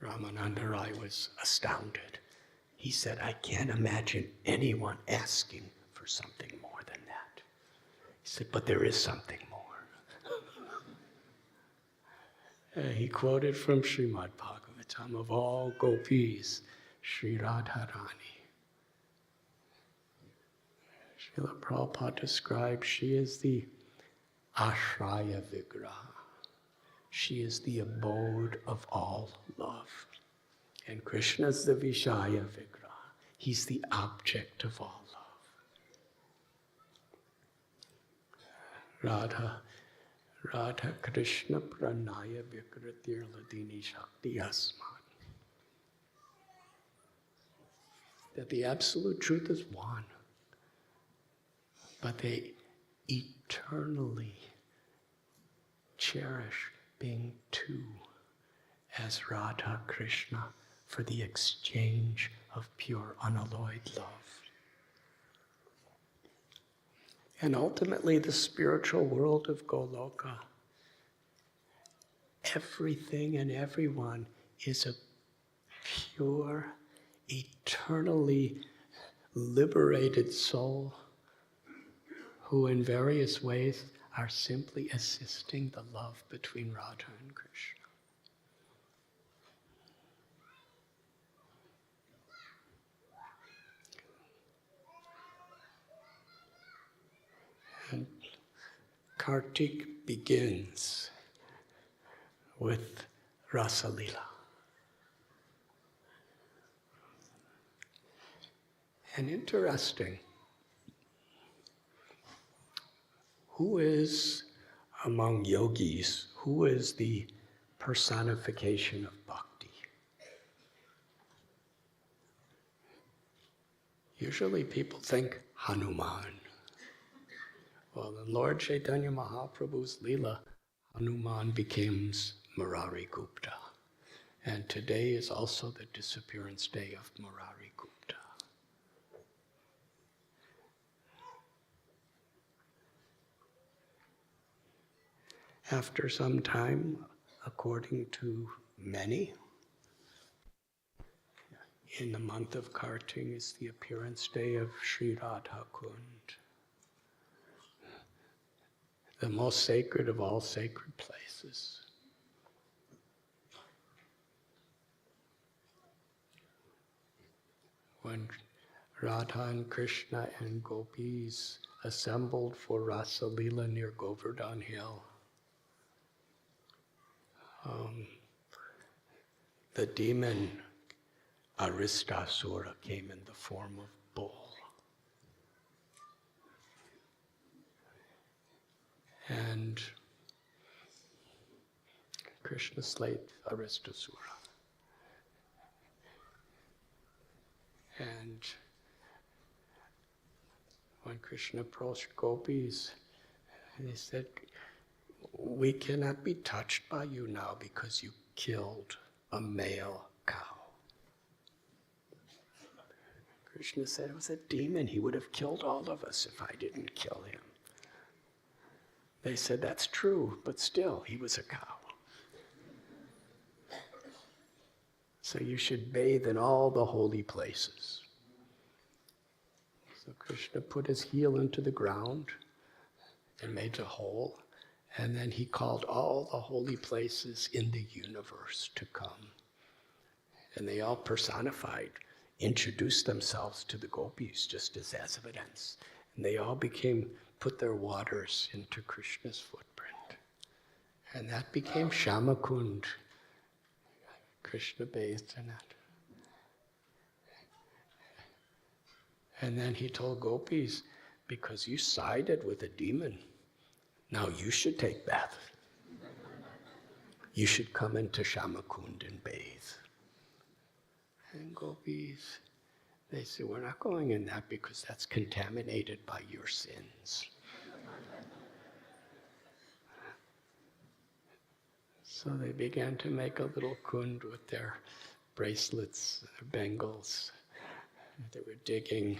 more. Ramananda Rai was astounded. He said, I can't imagine anyone asking for something more than that. He said, but there is something more. He quoted from Srimad Bhagavatam, of all gopis, Sri Radharani. Srila Prabhupada describes she is the Ashraya Vigraha. She is the abode of all love. And Krishna is the Vishaya Vigraha. He's the object of all love. Radhakrishna pranaya vikritir ladini shakti asmat. That the absolute truth is one, but they eternally cherish being two as Radha Krishna for the exchange of pure unalloyed love. And ultimately, the spiritual world of Goloka, everything and everyone is a pure, eternally liberated soul who in various ways are simply assisting the love between Radha and Krishna. And Kartik begins with Rasa Lila. And interesting, who is among yogis, who is the personification of bhakti? Usually people think Hanuman. Well, in Lord Chaitanya Mahaprabhu's Leela, Hanuman becomes Murari Gupta. And today is also the disappearance day of Murari Gupta. After some time, according to many, in the month of Kartik is the appearance day of Sri Radha Kund. the most sacred of all sacred places. When Radha and Krishna and gopis assembled for Rasa Leela near Govardhan Hill, the demon Aristasura came in the form of bull. And Krishna slayed Aristasura. And when Krishna approached gopis, he said, "We cannot be touched by you now because you killed a male cow." Krishna said, "It was a demon. He would have killed all of us if I didn't kill him." They said, "That's true, but still, he was a cow. So you should bathe in all the holy places." So Krishna put his heel into the ground and made a hole, and then he called all the holy places in the universe to come. And they all personified, introduced themselves to the gopis just as evidence. And they all put their waters into Krishna's footprint. And that became Shamakund. Krishna bathed in it. And then he told gopis, because you sided with a demon, now you should take bath. You should come into Shamakund and bathe. And gopis, they said, "We're not going in that because that's contaminated by your sins." So they began to make a little kund with their bracelets, their bangles. They were digging,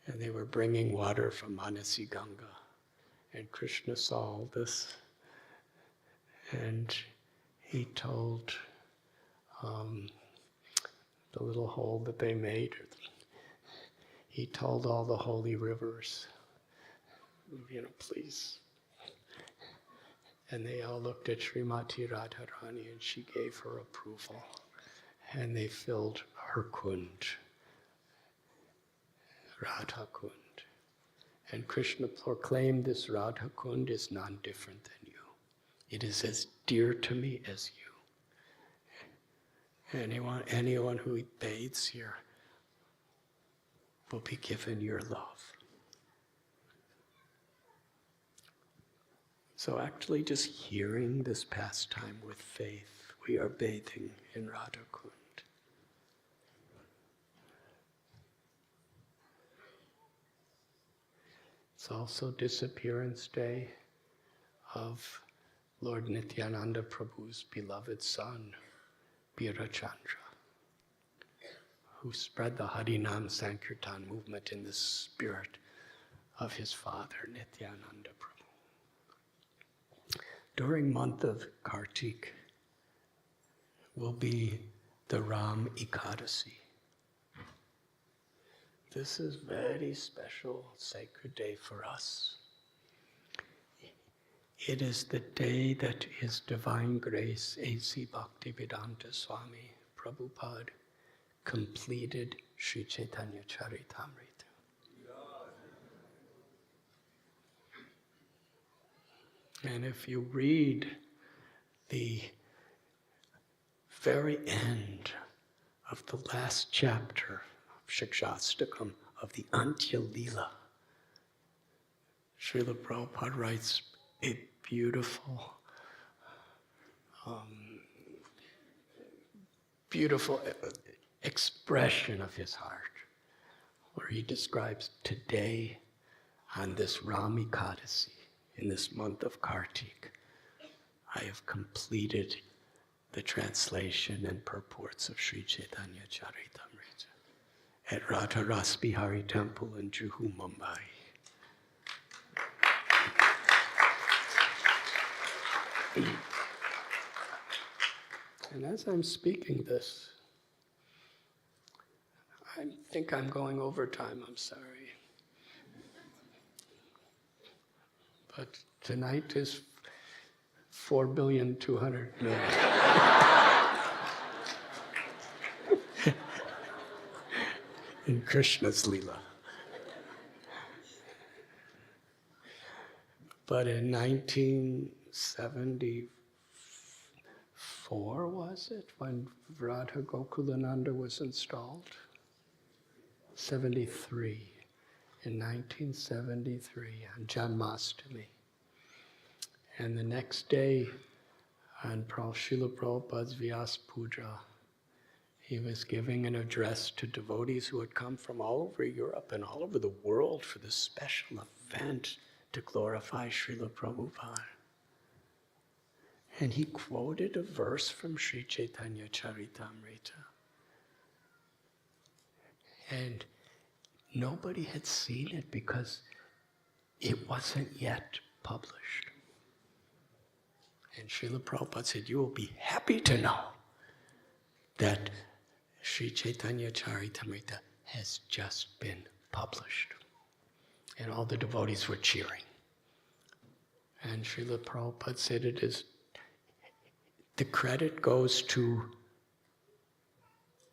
and they were bringing water from Manasi Ganga. And Krishna saw all this, and he told the little hole that they made, he told all the holy rivers, please. And they all looked at Srimati Radharani, and she gave her approval. And they filled her kund, Radha Kund. And Krishna proclaimed this Radha Kund is none different than you. It is as dear to me as you. Anyone who bathes here will be given your love. So actually just hearing this pastime with faith, we are bathing in Radha Kund. It's also Disappearance Day of Lord Nityananda Prabhu's beloved son, Birachandra, who spread the Harinam Sankirtan movement in the spirit of his father, Nityananda Prabhu. During month of Kartik will be the Ram Ekadasi. This is very special, sacred day for us. It is the day that His Divine Grace, A.C. Bhaktivedanta Swami Prabhupada, completed Sri Chaitanya Charitamrita. And if you read the very end of the last chapter of Shikshastakam of the Antya Leela, Srila Prabhupada writes a beautiful, beautiful expression of his heart, where he describes today on this Ram Ekadasi, in this month of Kartik, I have completed the translation and purports of Sri Chaitanya Charitamrita at Radha Ras Bihari Temple in Juhu, Mumbai. And as I'm speaking this, I think I'm going over time, I'm sorry. But Tonight is 4,200,000,000. In Krishna's Leela. But in 1974, was it, when Radha Gokulananda was installed? 73. In 1973, on Janmashtami. And the next day, on Srila Prabhupada's Vyas Puja, he was giving an address to devotees who had come from all over Europe and all over the world for this special event to glorify Srila Prabhupada. And he quoted a verse from Sri Chaitanya Charitamrita. And nobody had seen it because it wasn't yet published. And Srila Prabhupada said, you will be happy to know that Sri Chaitanya Charitamrita has just been published. And all the devotees were cheering. And Srila Prabhupada said the credit goes to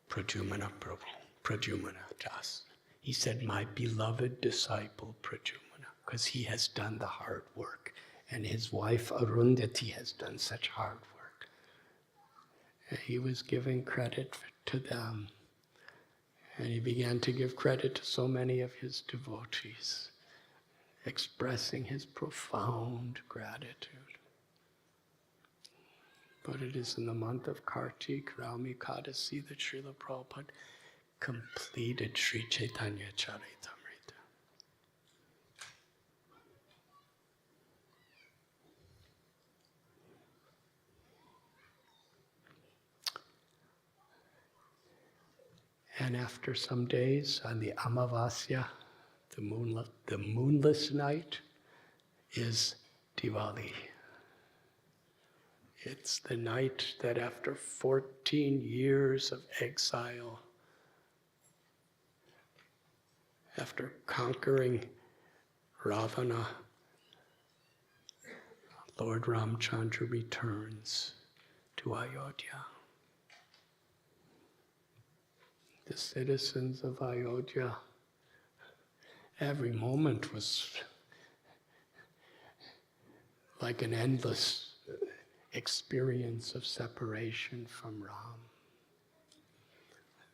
Pradyumna Prabhu, Pradyumna Das. He said, my beloved disciple Pradyumna, because he has done the hard work. And his wife Arundhati has done such hard work. And he was giving credit to them. And he began to give credit to so many of his devotees, expressing his profound gratitude. But it is in the month of Kartik, Raumi Kadasi, that Srila Prabhupada completed Sri Chaitanya Charitamrita. And after some days, on the Amavasya, the moonless night, is Diwali. It's the night that after 14 years of exile, after conquering Ravana, Lord Ramchandra returns to Ayodhya. The citizens of Ayodhya, every moment was like an endless experience of separation from Ram.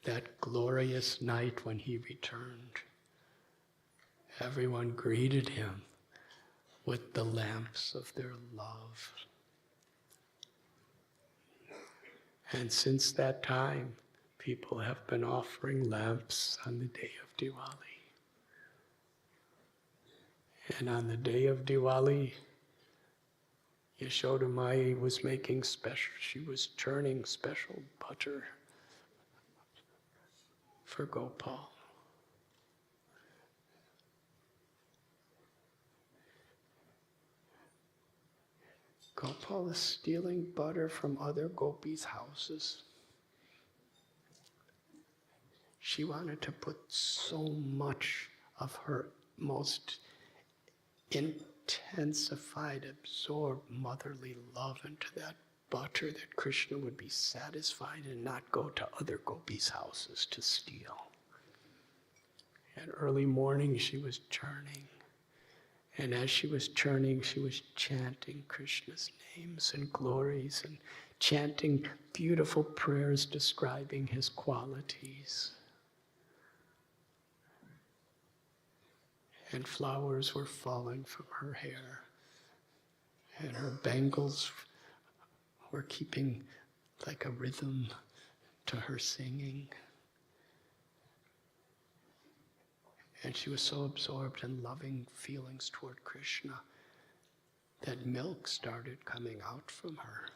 That glorious night when he returned, everyone greeted him with the lamps of their love. And since that time, people have been offering lamps on the day of Diwali. And on the day of Diwali, Yashoda Mai was making she was churning special butter for Gopal. Gopal is stealing butter from other gopis' houses. She wanted to put so much of her most intensified, absorbed motherly love into that butter that Krishna would be satisfied and not go to other gopis' houses to steal. At early morning, she was churning. And as she was churning, she was chanting Krishna's names and glories and chanting beautiful prayers describing his qualities. And flowers were falling from her hair. And her bangles were keeping like a rhythm to her singing. And she was so absorbed in loving feelings toward Krishna that milk started coming out from her.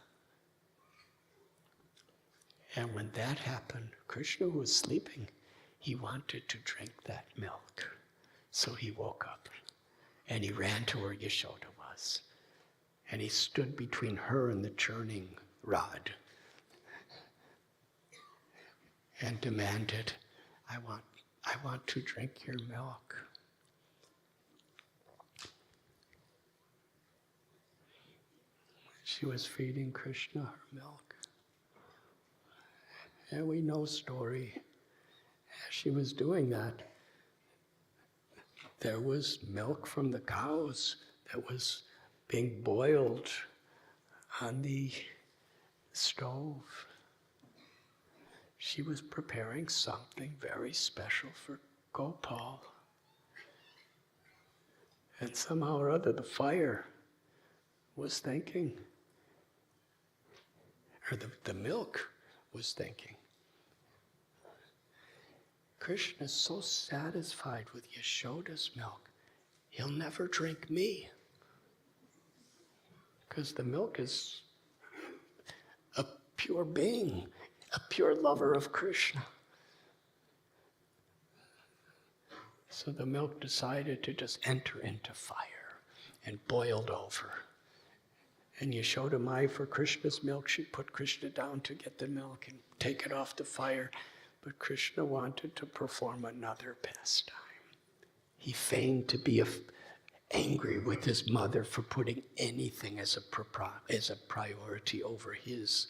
And when that happened, Krishna, who was sleeping, he wanted to drink that milk. So he woke up and he ran to where Yashoda was. And he stood between her and the churning rod and demanded, I want to drink your milk. she was feeding Krishna her milk. And we know story. As she was doing that, there was milk from the cows that was being boiled on the stove. She was preparing something very special for Gopal. And somehow or other, the fire was thinking, or the milk was thinking, Krishna is so satisfied with Yashoda's milk, he'll never drink me. Because the milk is a pure being, a pure lover of Krishna. So the milk decided to just enter into fire and boiled over. And Yashoda Mai, for Krishna's milk, she put Krishna down to get the milk and take it off the fire. But Krishna wanted to perform another pastime. He feigned to be angry with his mother for putting anything as a priority over his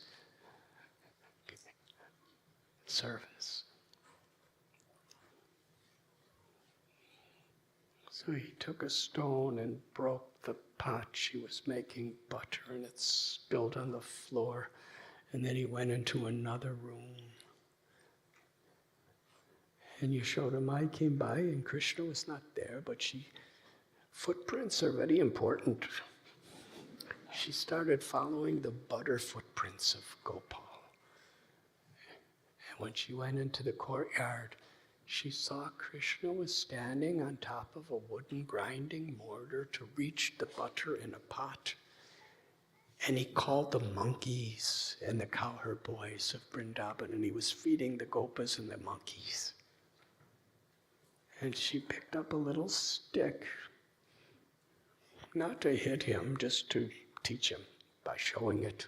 service. So he took a stone and broke the pot she was making butter, and it spilled on the floor. And then he went into another room. And Yashoda Mai came by, and Krishna was not there, but footprints are very important. She started following the butter footprints of Gopal. And when she went into the courtyard, she saw Krishna was standing on top of a wooden grinding mortar to reach the butter in a pot. And he called the monkeys and the cowherd boys of Vrindavan, and he was feeding the gopas and the monkeys. And she picked up a little stick, not to hit him, just to teach him by showing it.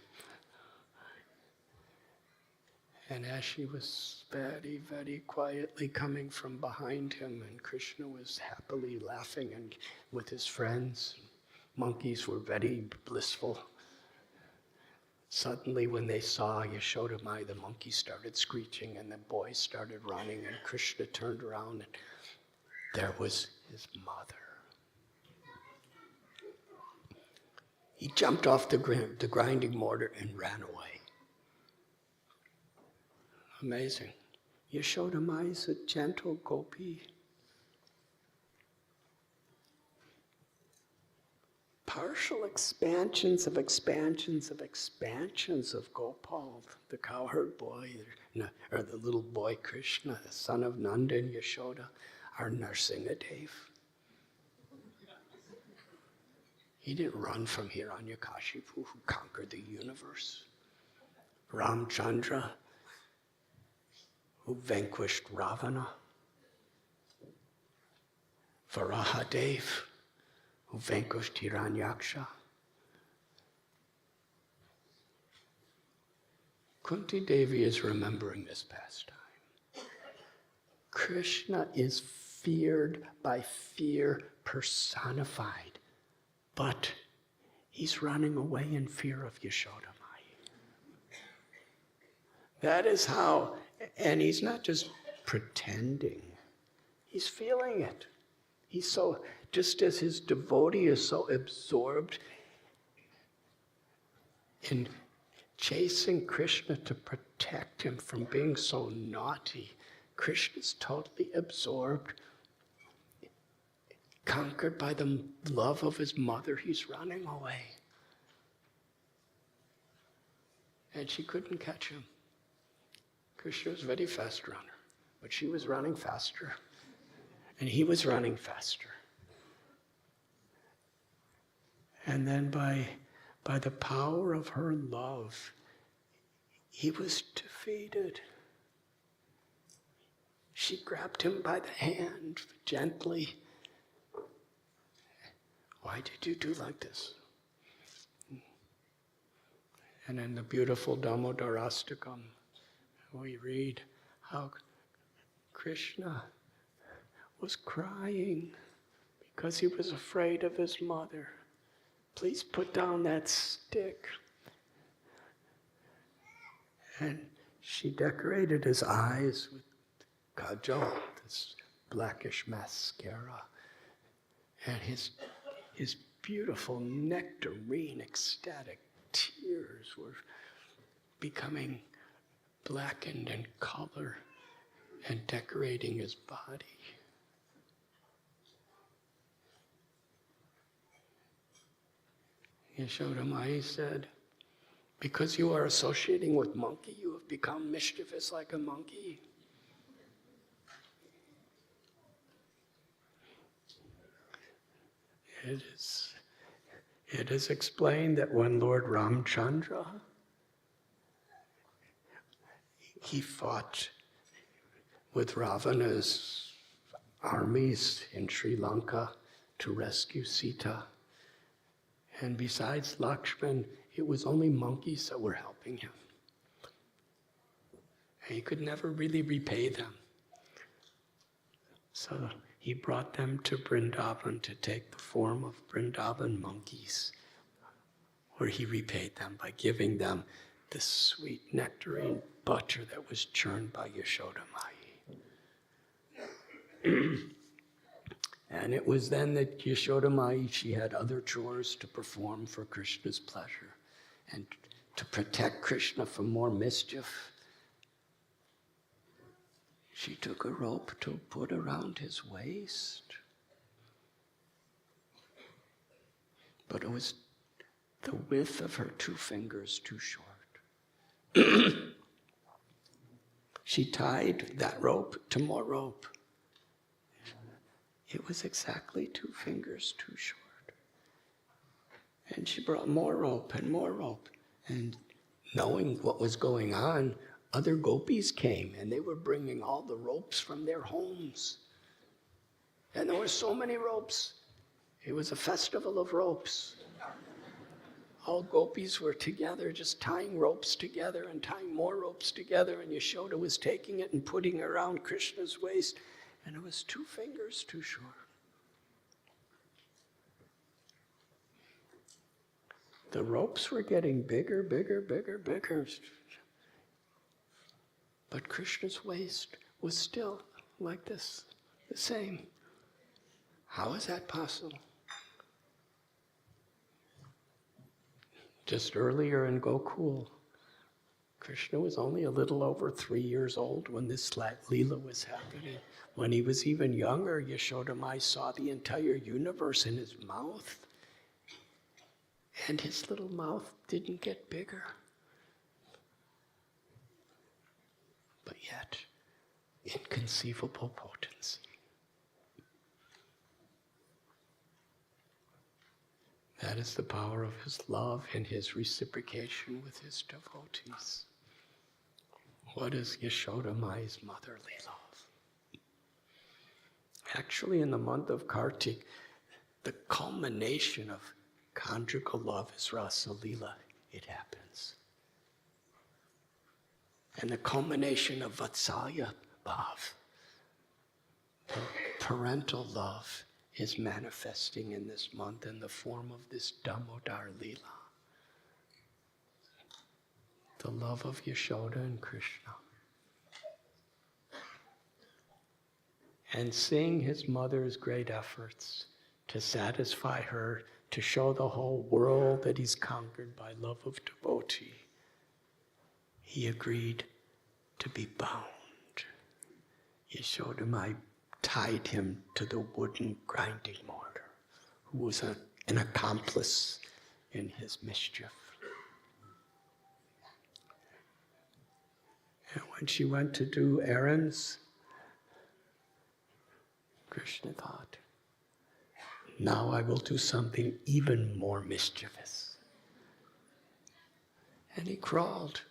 And as she was very, very quietly coming from behind him, and Krishna was happily laughing and with his friends, monkeys were very blissful. Suddenly, when they saw Yashoda Mai, the monkeys started screeching and the boys started running, and Krishna turned around and there was his mother. He jumped off the grinding mortar and ran away. Amazing. Yashoda Mai is a gentle gopi. Partial expansions of Gopal, the cowherd boy, or the little boy Krishna, the son of Nanda and Yashoda, are Narsingadev. He didn't run from Hiranyakashipu, who conquered the universe. Ramchandra, who vanquished Ravana. Varahadev, who vanquished Hiranyaksha. Kunti Devi is remembering this pastime. Krishna is feared by fear personified, but he's running away in fear of Yashoda Mai. That is how, and he's not just pretending, he's feeling it. He's so, just as his devotee is so absorbed in chasing Krishna to protect him from being so naughty, Krishna's totally absorbed, conquered by the love of his mother, he's running away. And she couldn't catch him. Krishna was a very fast runner, but she was running faster, and he was running faster. And then by the power of her love, he was defeated. She grabbed him by the hand gently. Why did you do like this? And in the beautiful Damodarastakam, we read how Krishna was crying because he was afraid of his mother. Please put down that stick. And she decorated his eyes with kajal, this blackish mascara. And his beautiful nectarine, ecstatic tears were becoming blackened in color and decorating his body. Yashoda Mai said, because you are associating with monkey, you have become mischievous like a monkey. It is explained that when Lord Ramchandra, he fought with Ravana's armies in Sri Lanka to rescue Sita. And besides Lakshman, it was only monkeys that were helping him. And he could never really repay them. So he brought them to Vrindavan to take the form of Vrindavan monkeys, where he repaid them by giving them the sweet nectarine butter that was churned by Yashoda Mai. And it was then that Yashoda Mai, she had other chores to perform for Krishna's pleasure and to protect Krishna from more mischief. She took a rope to put around his waist. But it was the width of her 2 fingers too short. She tied that rope to more rope. It was exactly 2 fingers too short. And she brought more rope and more rope. And knowing what was going on, other gopis came and they were bringing all the ropes from their homes. And there were so many ropes. It was a festival of ropes. All gopis were together, just tying ropes together and tying more ropes together. And Yashoda was taking it and putting it around Krishna's waist. And it was 2 fingers too short. The ropes were getting bigger, bigger, bigger, bigger. But Krishna's waist was still like this, the same. How is that possible? Just earlier in Gokul, Krishna was only a little over 3 years old when this Leela was happening. When he was even younger, Yashoda Mai saw the entire universe in his mouth. And his little mouth didn't get bigger. But yet, inconceivable potency. That is the power of his love and his reciprocation with his devotees. What is Yashoda Mai's motherly love? Actually, in the month of Kartik, the culmination of conjugal love is Rasa Leela. It happens. And the culmination of Vatsalya Bhav, the parental love, is manifesting in this month in the form of this Damodar Leela. The love of Yashoda and Krishna. And seeing his mother's great efforts to satisfy her, to show the whole world that he's conquered by love of devotee, he agreed to be bound. Yashoda Mai tied him to the wooden grinding mortar, who was an accomplice in his mischief. And when she went to do errands, Krishna thought, now I will do something even more mischievous. And he crawled.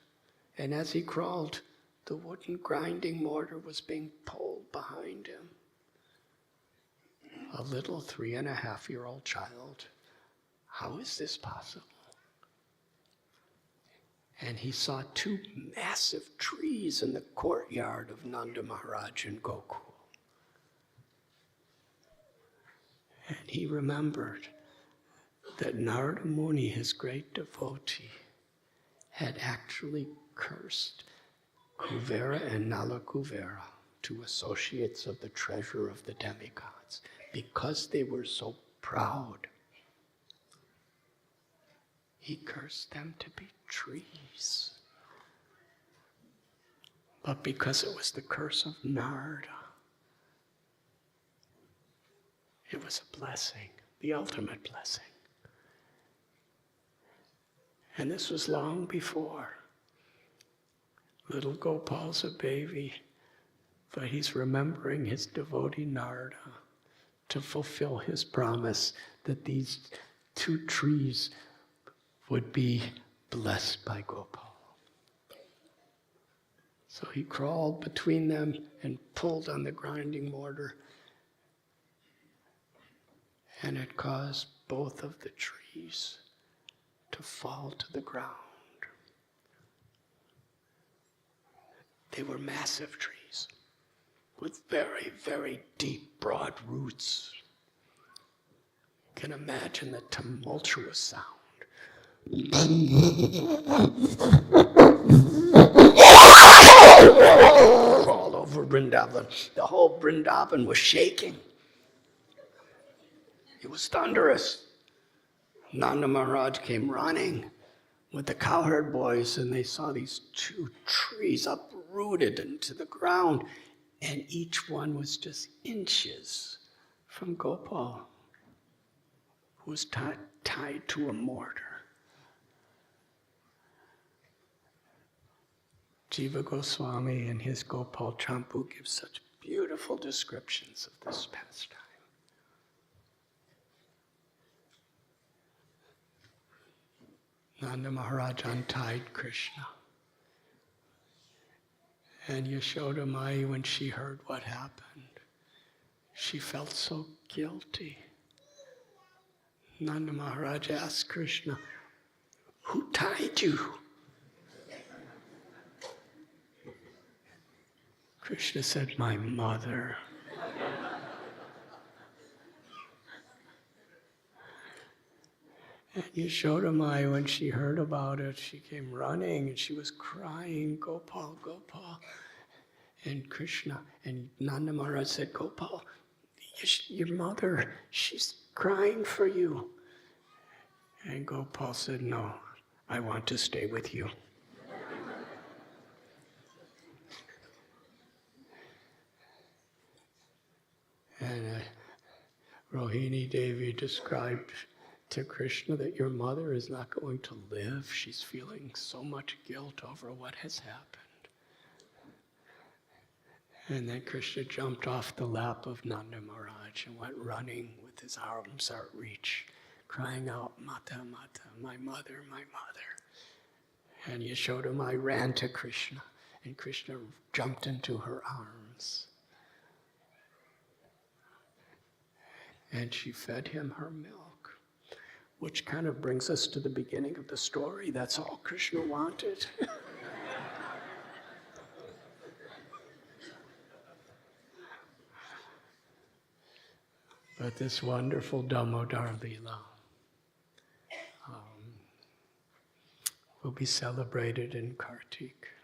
And as he crawled, the wooden grinding mortar was being pulled behind him. A little 3.5-year-old child. How is this possible? And he saw 2 massive trees in the courtyard of Nanda Maharaj in Gokul. And he remembered that Narada Muni, his great devotee, had actually cursed Kuvera and Nala Kuvera, two associates of the treasure of the demigods, because they were so proud. He cursed them to be trees. But because it was the curse of Narada, it was a blessing, the ultimate blessing. And this was long before. Little Gopal's a baby, but he's remembering his devotee Narada to fulfill his promise that these two trees would be blessed by Gopal. So he crawled between them and pulled on the grinding mortar, and it caused both of the trees to fall to the ground. They were massive trees with very, very deep, broad roots. You can imagine the tumultuous sound. All over Vrindavan. The whole Vrindavan was shaking. It was thunderous. Nanda Maharaj came running with the cowherd boys, and they saw these two trees uprooted into the ground, and each one was just inches from Gopal, who was tied to a mortar. Jiva Goswami and his Gopal Champu give such beautiful descriptions of this pastime. Nanda Maharaj untied Krishna. And Yashoda Mai, when she heard what happened, she felt so guilty. Nanda Maharaj asked Krishna, "Who tied you?" Krishna said, "My mother." And Yashoda Mai, when she heard about it, she came running and she was crying, "Gopal, Gopal." And Krishna and Nanda Maharaj said, "Gopal, your mother, she's crying for you." And Gopal said, "No, I want to stay with you." And Rohini Devi described to Krishna that your mother is not going to live. She's feeling so much guilt over what has happened. And then Krishna jumped off the lap of Nanda Maharaj and went running with his arms out reach, crying out, "Mata, Mata, my mother, my mother." And Yashoda Mai ran to Krishna, and Krishna jumped into her arms. And she fed him her milk, which kind of brings us to the beginning of the story. That's all Krishna wanted. But this wonderful Damodar Leela will be celebrated in Kartik.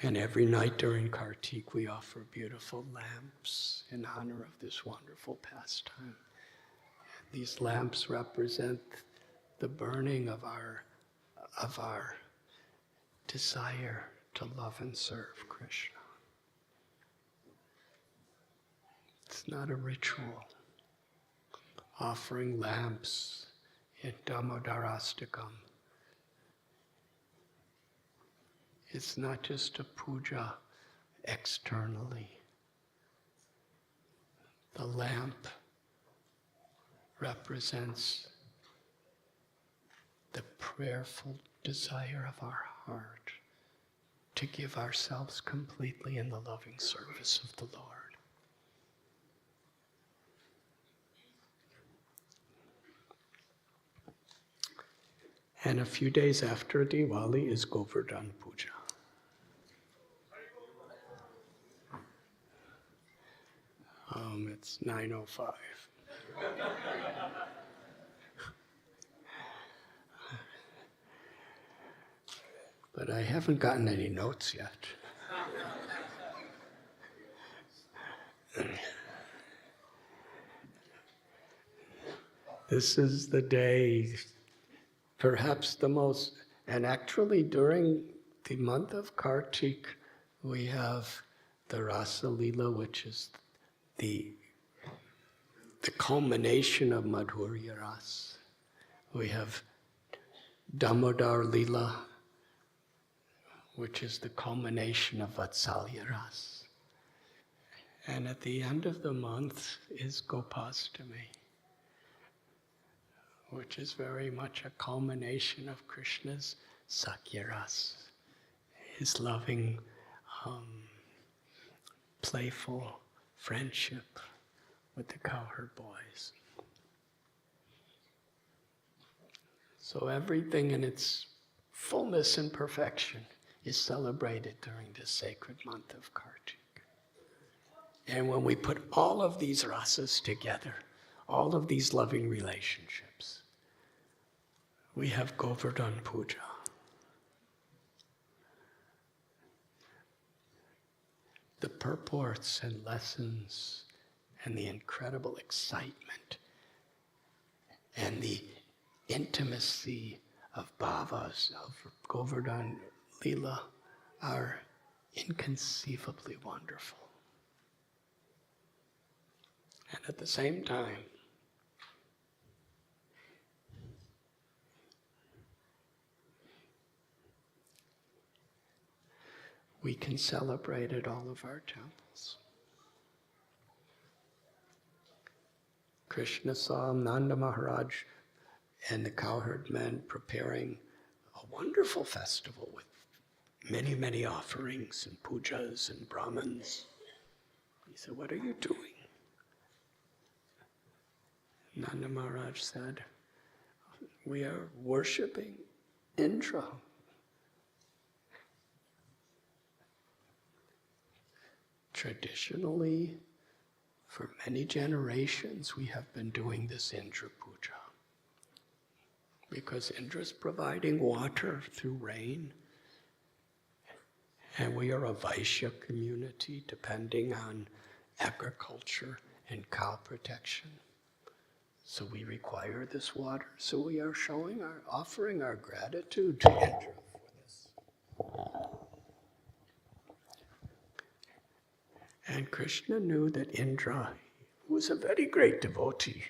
And every night during Kartik, we offer beautiful lamps in honor of this wonderful pastime. These lamps represent the burning of our desire to love and serve Krishna. It's not a ritual. Offering lamps in Damodarastakam. It's not just a puja externally. The lamp represents the prayerful desire of our heart to give ourselves completely in the loving service of the Lord. And a few days after Diwali is Govardhan Puja. It's 9:05. but I haven't gotten any notes yet. This is the day, perhaps the most, and actually during the month of Kartik, we have the Rasa Lila, which is the culmination of Madhurya Ras. We have Damodar Lila, which is the culmination of Vatsalya Ras. And at the end of the month is Gopastami, which is very much a culmination of Krishna's Sakya Ras, his loving, playful friendship with the cowherd boys. So everything in its fullness and perfection is celebrated during this sacred month of Kartik. And when we put all of these rasas together, all of these loving relationships, we have Govardhan Puja. The purports and lessons and the incredible excitement and the intimacy of bhavas, of Govardhan Lila, are inconceivably wonderful. And at the same time, we can celebrate at all of our temples. Krishna saw Nanda Maharaj and the cowherd men preparing a wonderful festival with many, many offerings and pujas and brahmins. He said, "What are you doing?" Nanda Maharaj said, "We are worshiping Indra." Traditionally, for many generations, we have been doing this Indra Puja. Because Indra is providing water through rain. And we are a Vaishya community depending on agriculture and cow protection. So we require this water. So we are offering our gratitude to Indra for this. And Krishna knew that Indra was a very great devotee,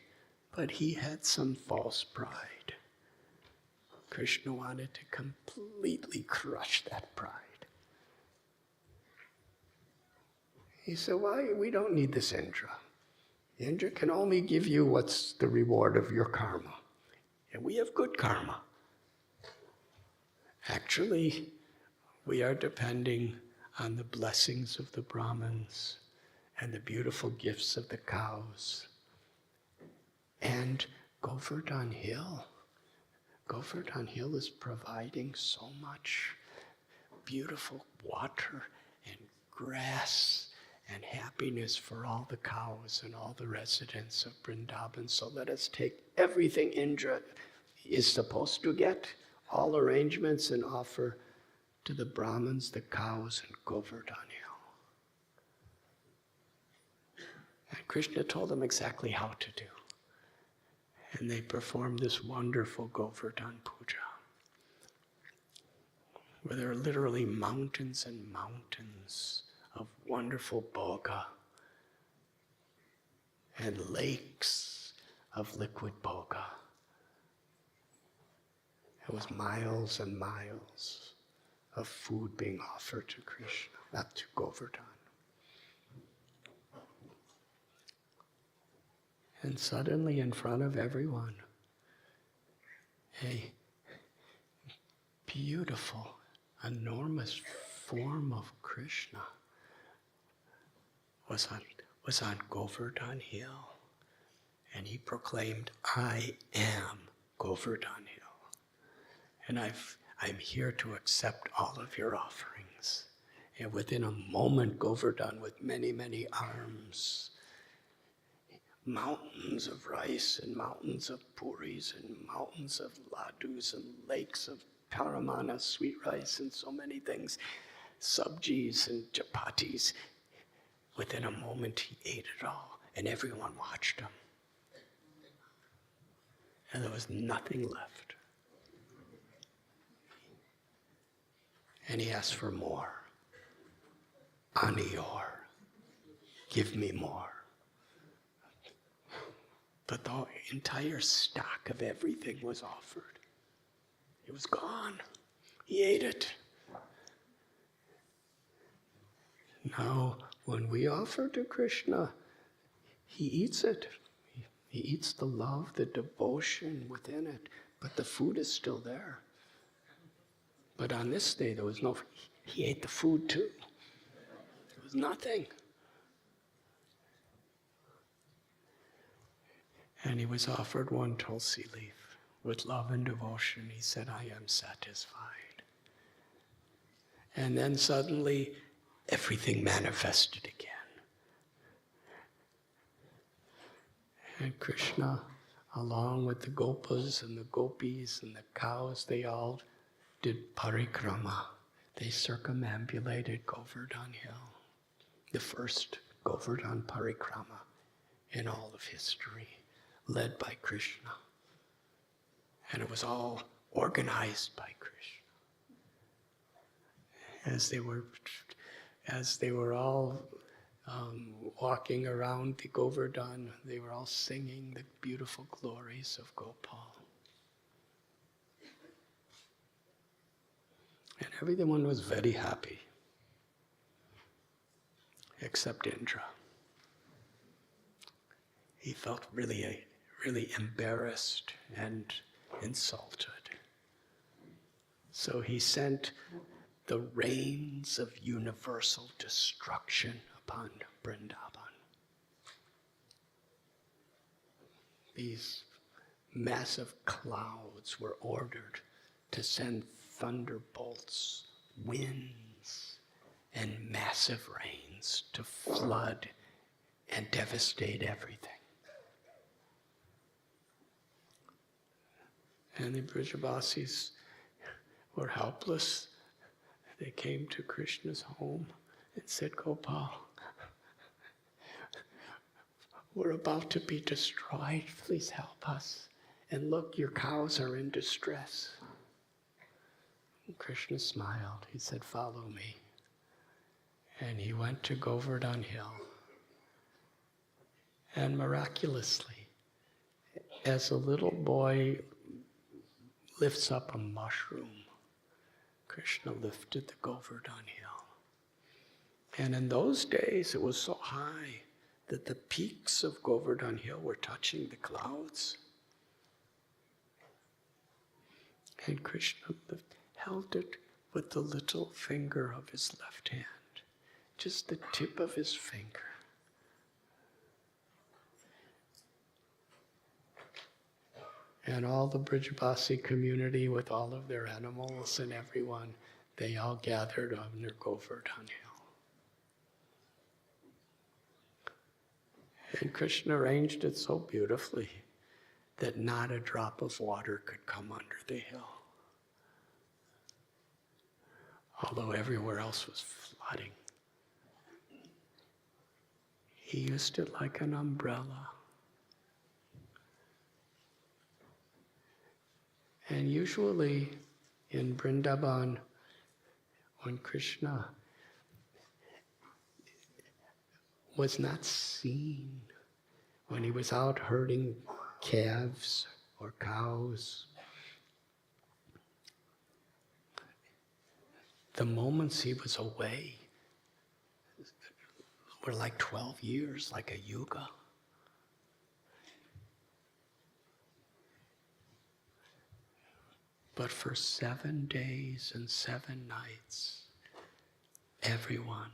but he had some false pride. Krishna wanted to completely crush that pride. He said, "Why? We don't need this Indra. Indra can only give you what's the reward of your karma. And we have good karma. Actually, we are depending on the blessings of the Brahmins and the beautiful gifts of the cows. And Govardhan Hill. Govardhan Hill is providing so much beautiful water and grass and happiness for all the cows and all the residents of Vrindavan. So let us take everything Indra is supposed to get, all arrangements, and offer to the Brahmins, the cows, and Govardhan Hill." And Krishna told them exactly how to do. And they performed this wonderful Govardhan Puja, where there are literally mountains and mountains of wonderful bhoga and lakes of liquid bhoga. It was miles and miles of food being offered to Krishna, not to Govardhan. And suddenly, in front of everyone, a beautiful, enormous form of Krishna was on Govardhan Hill. And he proclaimed, "I am Govardhan Hill. And I'm here to accept all of your offerings." And within a moment, Govardhan, with many, many arms, mountains of rice and mountains of puris and mountains of ladus and lakes of paramana, sweet rice, and so many things, sabjis and chapatis. Within a moment, he ate it all, and everyone watched him. And there was nothing left. And he asked for more. Aniyor, give me more. But the entire stock of everything was offered. It was gone. He ate it. Now, when we offer to Krishna, he eats it. He eats the love, the devotion within it, but the food is still there. But on this day, there was no, he ate the food too. There was nothing. And he was offered one tulsi leaf. With love and devotion, he said, I am satisfied. And then suddenly, everything manifested again. And Krishna, along with the gopas and the gopis and the cows, they all did parikrama. They circumambulated Govardhan Hill. The first Govardhan parikrama in all of history, led by Krishna. And it was all organized by Krishna. As they were all walking around the Govardhan, they were all singing the beautiful glories of Gopal. And everyone was very happy, except Indra. He felt really embarrassed and insulted. So he sent the rains of universal destruction upon Vrindavan. These massive clouds were ordered to send thunderbolts, winds, and massive rains to flood and devastate everything. And the Brajavasis were helpless. They came to Krishna's home and said, Gopal, we're about to be destroyed. Please help us. And look, your cows are in distress. And Krishna smiled. He said, follow me. And he went to Govardhan Hill. And miraculously, as a little boy lifts up a mushroom, Krishna lifted the Govardhan Hill. And in those days, it was so high that the peaks of Govardhan Hill were touching the clouds. And Krishna held it with the little finger of his left hand, just the tip of his finger. And all the Brajavasi community with all of their animals and everyone, they all gathered on their Govardhan Hill. And Krishna arranged it so beautifully that not a drop of water could come under the hill. Although everywhere else was flooding. He used it like an umbrella. And usually in Vrindavan, when Krishna was not seen, when he was out herding calves or cows, the moments he was away were like 12 years, like a yuga. But for 7 days and 7 nights, everyone,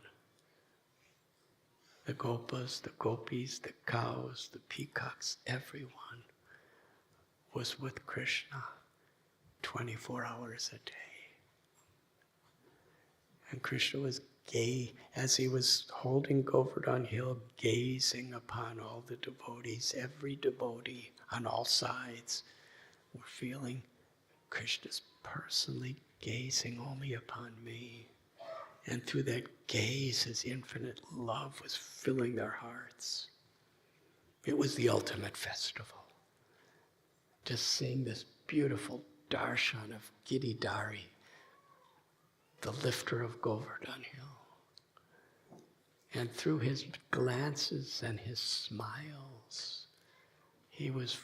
the gopas, the gopis, the cows, the peacocks, everyone was with Krishna 24 hours a day. And Krishna was gay as he was holding Govardhan Hill, gazing upon all the devotees. Every devotee on all sides were feeling Krishna's personally gazing only upon me. And through that gaze, his infinite love was filling their hearts. It was the ultimate festival. Just seeing this beautiful darshan of Giridhari, the lifter of Govardhan Hill. And through his glances and his smiles, he was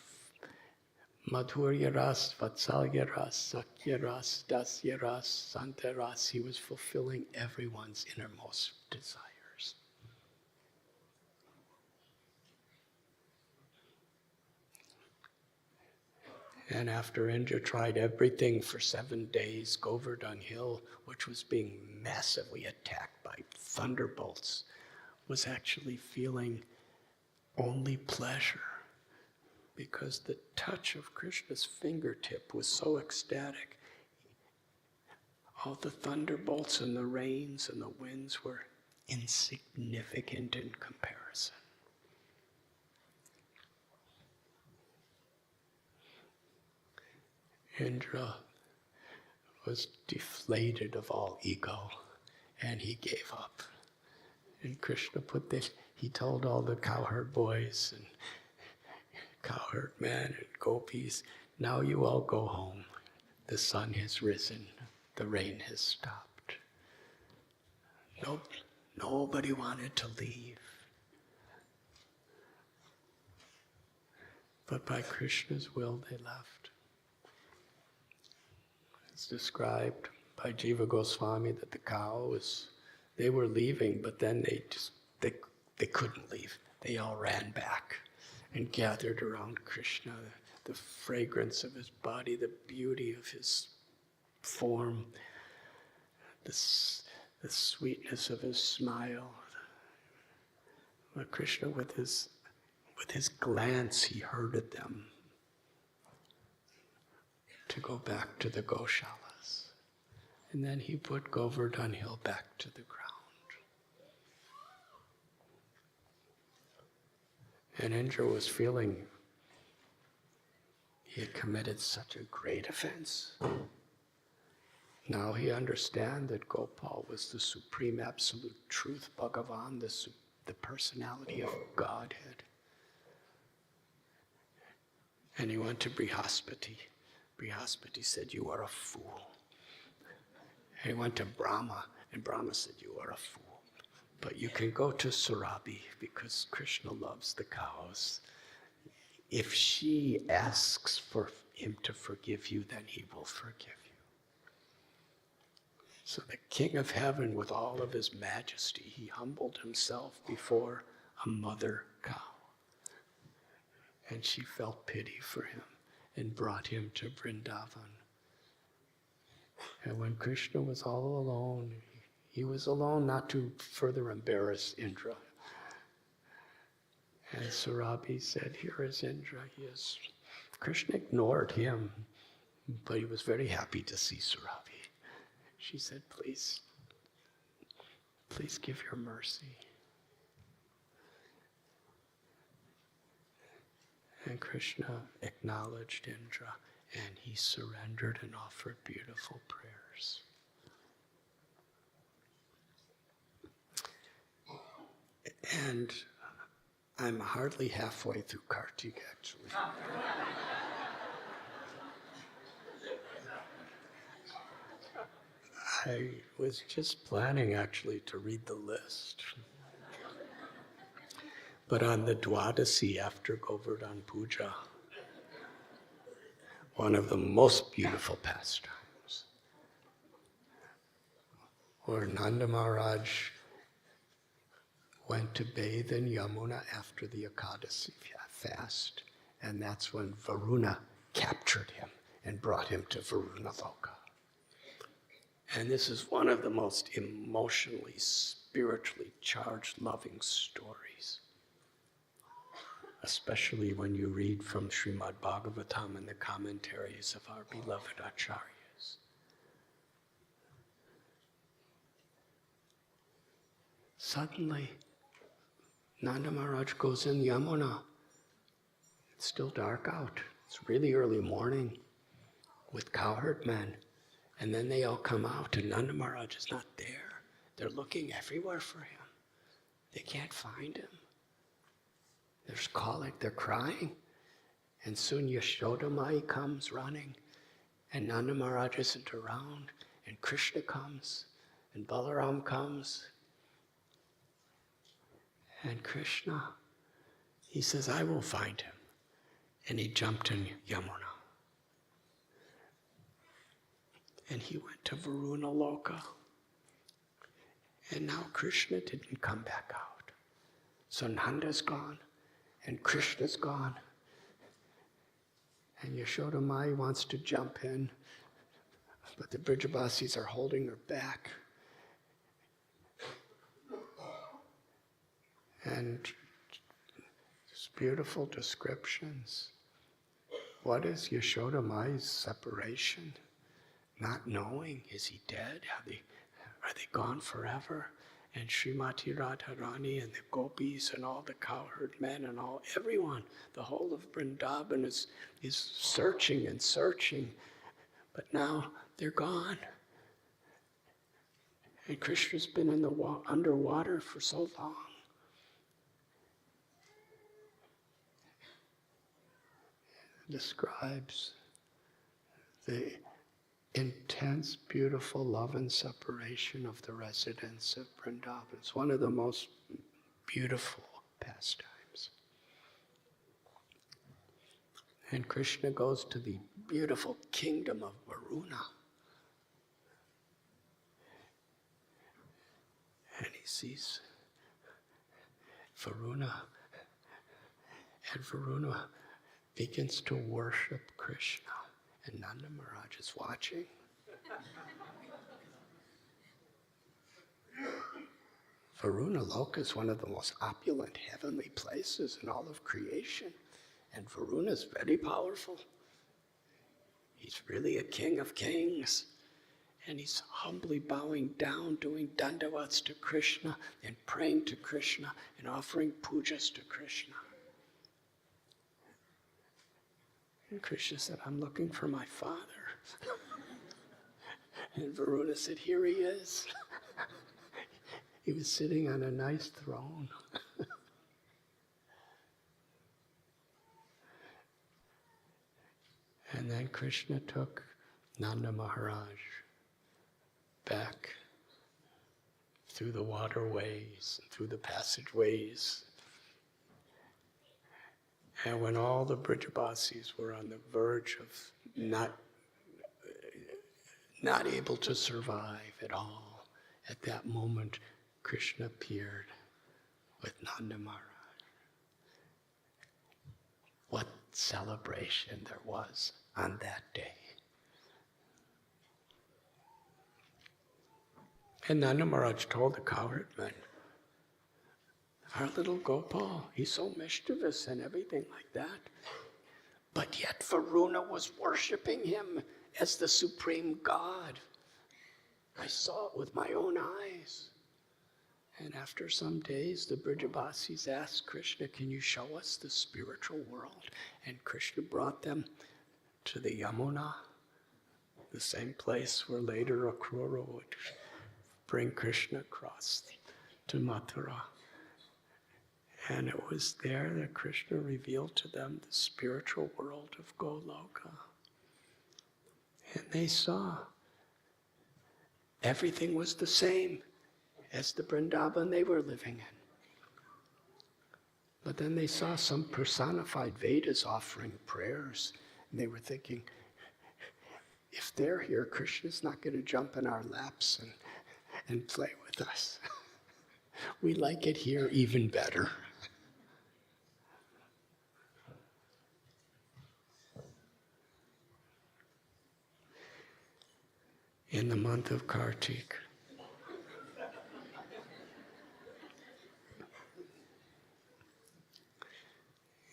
Madhurya Ras, Vatsalya Ras, Sakya Ras, Dasya Ras, Santa Ras. He was fulfilling everyone's innermost desires. And after Indra tried everything for 7 days, Govardhan Hill, which was being massively attacked by thunderbolts, was actually feeling only pleasure, because the touch of Krishna's fingertip was so ecstatic. All the thunderbolts and the rains and the winds were insignificant in comparison. Indra was deflated of all ego, and he gave up. And Krishna put this, he told all the cowherd boys and cowherd men and gopis, now you all go home. The sun has risen, the rain has stopped. Nobody wanted to leave. But by Krishna's will, they left. It's described by Jiva Goswami that the cows, they were leaving, but then they couldn't leave. They all ran back and gathered around Krishna, the fragrance of his body, the beauty of his form, the sweetness of his smile. But Krishna, with his glance, he herded them to go back to the Goshalas. And then he put Govardhan Hill back to the ground. And Indra was feeling he had committed such a great offense. Now he understood that Gopal was the supreme absolute truth, Bhagavan, the personality of Godhead. And he went to Brihaspati. Brihaspati said, you are a fool. And he went to Brahma, and Brahma said, you are a fool. But you can go to Surabhi, because Krishna loves the cows. If she asks for him to forgive you, then he will forgive you. So the King of Heaven, with all of his majesty, he humbled himself before a mother cow. And she felt pity for him and brought him to Vrindavan. And when Krishna was all alone, he was alone not to further embarrass Indra. And Surabhi said, here is Indra. Krishna ignored him, but he was very happy to see Surabhi. She said, please give your mercy. And Krishna acknowledged Indra, and he surrendered and offered beautiful prayers. And I'm hardly halfway through Kartik, actually. I was just planning, actually, to read the list. But on the Dwadasi, after Govardhan Puja, one of the most beautiful pastimes, where Nanda Maharaj went to bathe in Yamuna after the Ekadasi fast, and that's when Varuna captured him and brought him to Varuna Loka. And this is one of the most emotionally, spiritually charged, loving stories, especially when you read from Srimad Bhagavatam and the commentaries of our beloved acharyas. Suddenly, Nanda Maharaj goes in Yamuna. It's still dark out. It's really early morning with cowherd men. And then they all come out, and Nanda Maharaj is not there. They're looking everywhere for him. They can't find him. They're crying. And soon Yashoda Mai comes running, and Nanda Maharaj isn't around, and Krishna comes, and Balaram comes. And Krishna, he says, I will find him. And he jumped in Yamuna. And he went to Varuna Loka. And now Krishna didn't come back out. So Nanda's gone, and Krishna's gone. And Yashoda Mai wants to jump in, but the Brijabasis are holding her back. And just beautiful descriptions. What is Yashoda Mai's separation? Not knowing, is he dead? Are they gone forever? And Srimati Radharani and the gopis and all the cowherd men and everyone, the whole of Vrindavan is searching and searching. But now they're gone. And Krishna's been in the underwater for so long. It describes the intense, beautiful love and separation of the residents of Vrindavan. It's one of the most beautiful pastimes. And Krishna goes to the beautiful kingdom of Varuna. And he sees Varuna. And Varuna begins to worship Krishna. And Nanda Maharaj is watching. Varuna Loka is one of the most opulent heavenly places in all of creation. And Varuna is very powerful. He's really a king of kings. And he's humbly bowing down, doing dandavats to Krishna, and praying to Krishna, and offering pujas to Krishna. And Krishna said, I'm looking for my father. And Varuna said, here he is. He was sitting on a nice throne. And then Krishna took Nanda Maharaj back through the waterways, and through the passageways. And when all the Brijabasis were on the verge of not able to survive at all, at that moment, Krishna appeared with Nanda Maharaj. What celebration there was on that day. And Nanda Maharaj told the cowherd men, our little Gopal, he's so mischievous and everything like that. But yet Varuna was worshiping him as the supreme God. I saw it with my own eyes. And after some days, the Brijabasis asked Krishna, can you show us the spiritual world? And Krishna brought them to the Yamuna, the same place where later Akrura would bring Krishna across to Mathura. And it was there that Krishna revealed to them the spiritual world of Goloka. And they saw everything was the same as the Vrindavan they were living in. But then they saw some personified Vedas offering prayers, and they were thinking, if they're here, Krishna's not going to jump in our laps and play with us. We like it here even better. In the month of Kartik,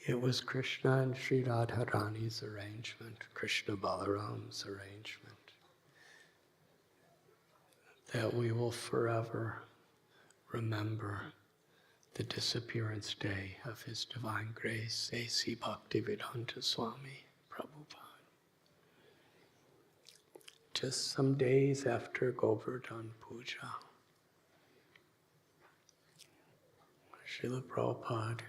it was Krishna and Sri Radharani's arrangement, Krishna Balaram's arrangement, that we will forever remember the disappearance day of His Divine Grace, A.C. Bhaktivedanta Swami Prabhupada. just some days after Govardhan Puja, Srila Prabhupada,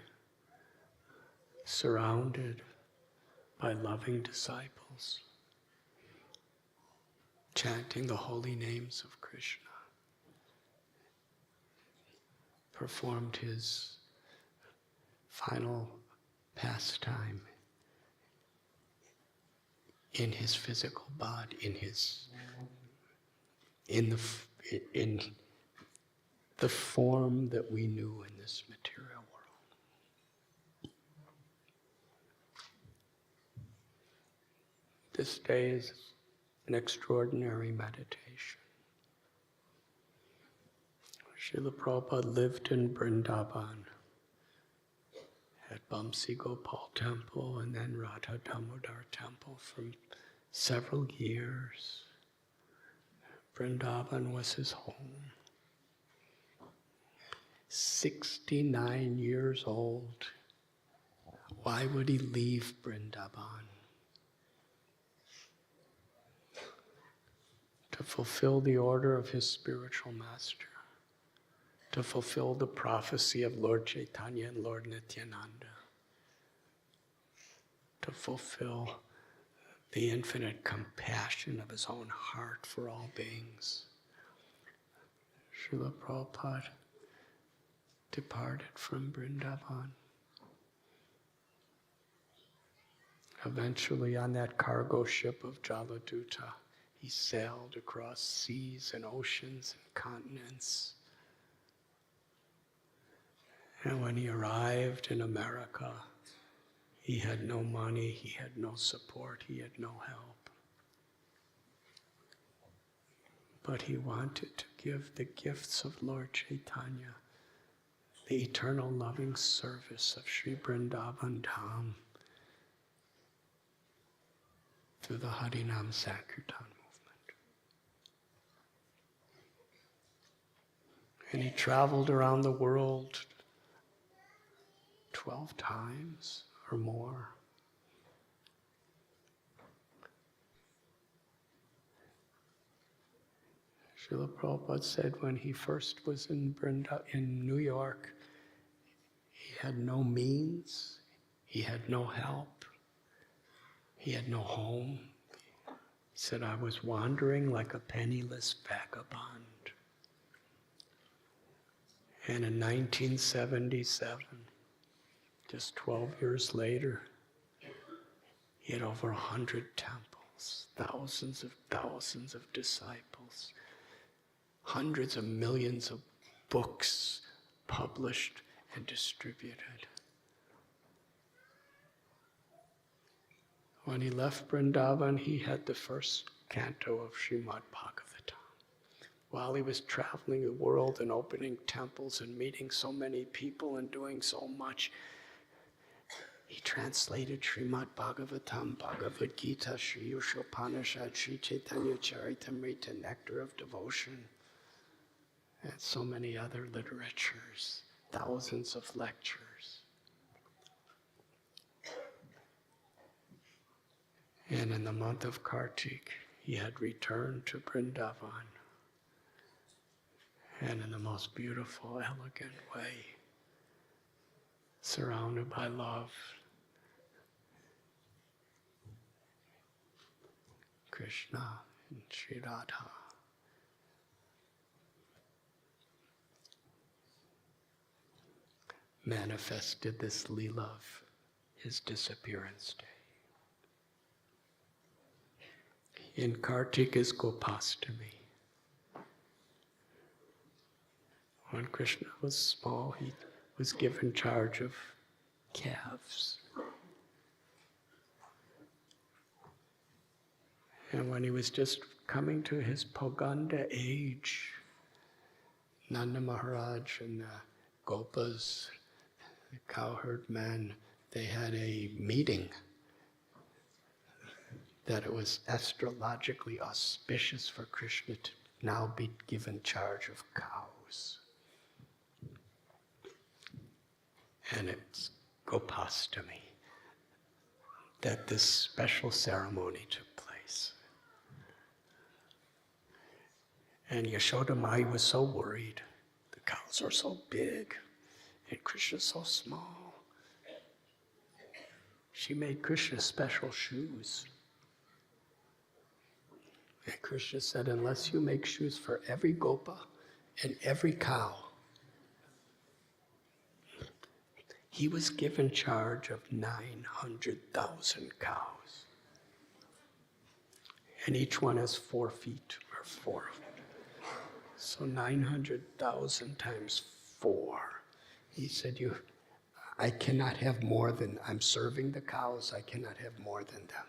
surrounded by loving disciples, chanting the holy names of Krishna, performed his final pastime in his physical body, in the form that we knew in this material world. This day is an extraordinary meditation. Srila Prabhupada lived in Vrindavan, at Bamsi Gopal Temple and then Radha Damodar Temple for several years. Vrindavan was his home. 69 years old. Why would he leave Vrindavan? To fulfill the order of his spiritual master, to fulfill the prophecy of Lord Chaitanya and Lord Nityananda, to fulfill the infinite compassion of his own heart for all beings. Srila Prabhupada departed from Vrindavan. Eventually, on that cargo ship of Jaladuta, he sailed across seas and oceans and continents. And when he arrived in America, he had no money, he had no support, he had no help. But he wanted to give the gifts of Lord Chaitanya, the eternal loving service of Sri Vrindavan Dham, through the Harinam Sankirtan movement. And he traveled around the world 12 times or more. Srila Prabhupada said when he first was in New York, he had no means, he had no help, he had no home. He said, I was wandering like a penniless vagabond. And in 1977, just 12 years later, he had over 100 temples, thousands of disciples, hundreds of millions of books published and distributed. When he left Vrindavan, he had the first canto of Srimad Bhagavatam. While he was traveling the world and opening temples and meeting so many people and doing so much, he translated Srimad Bhagavatam, Bhagavad Gita, Sri Upanishad, Sri Chaitanya Charitamrita, Nectar of Devotion, and so many other literatures, thousands of lectures. And in the month of Kartik, he had returned to Vrindavan. And in the most beautiful, elegant way, surrounded by love, Krishna and Sri Radha manifested this Leela of his disappearance day. In Kartik is Gopastami. When Krishna was small, he was given charge of calves. And when he was just coming to his Poganda age, Nanda Maharaj and the Gopas, the cowherd men, they had a meeting that it was astrologically auspicious for Krishna to now be given charge of cows. And it's Gopastami that this special ceremony took place. And Yashoda Mai was so worried. The cows are so big and Krishna's so small. She made Krishna special shoes. And Krishna said, unless you make shoes for every gopa and every cow, he was given charge of 900,000 cows. And each one has 4 feet or 4. So 900,000 times 4. He said, I cannot have more than, I'm serving the cows, I cannot have more than them.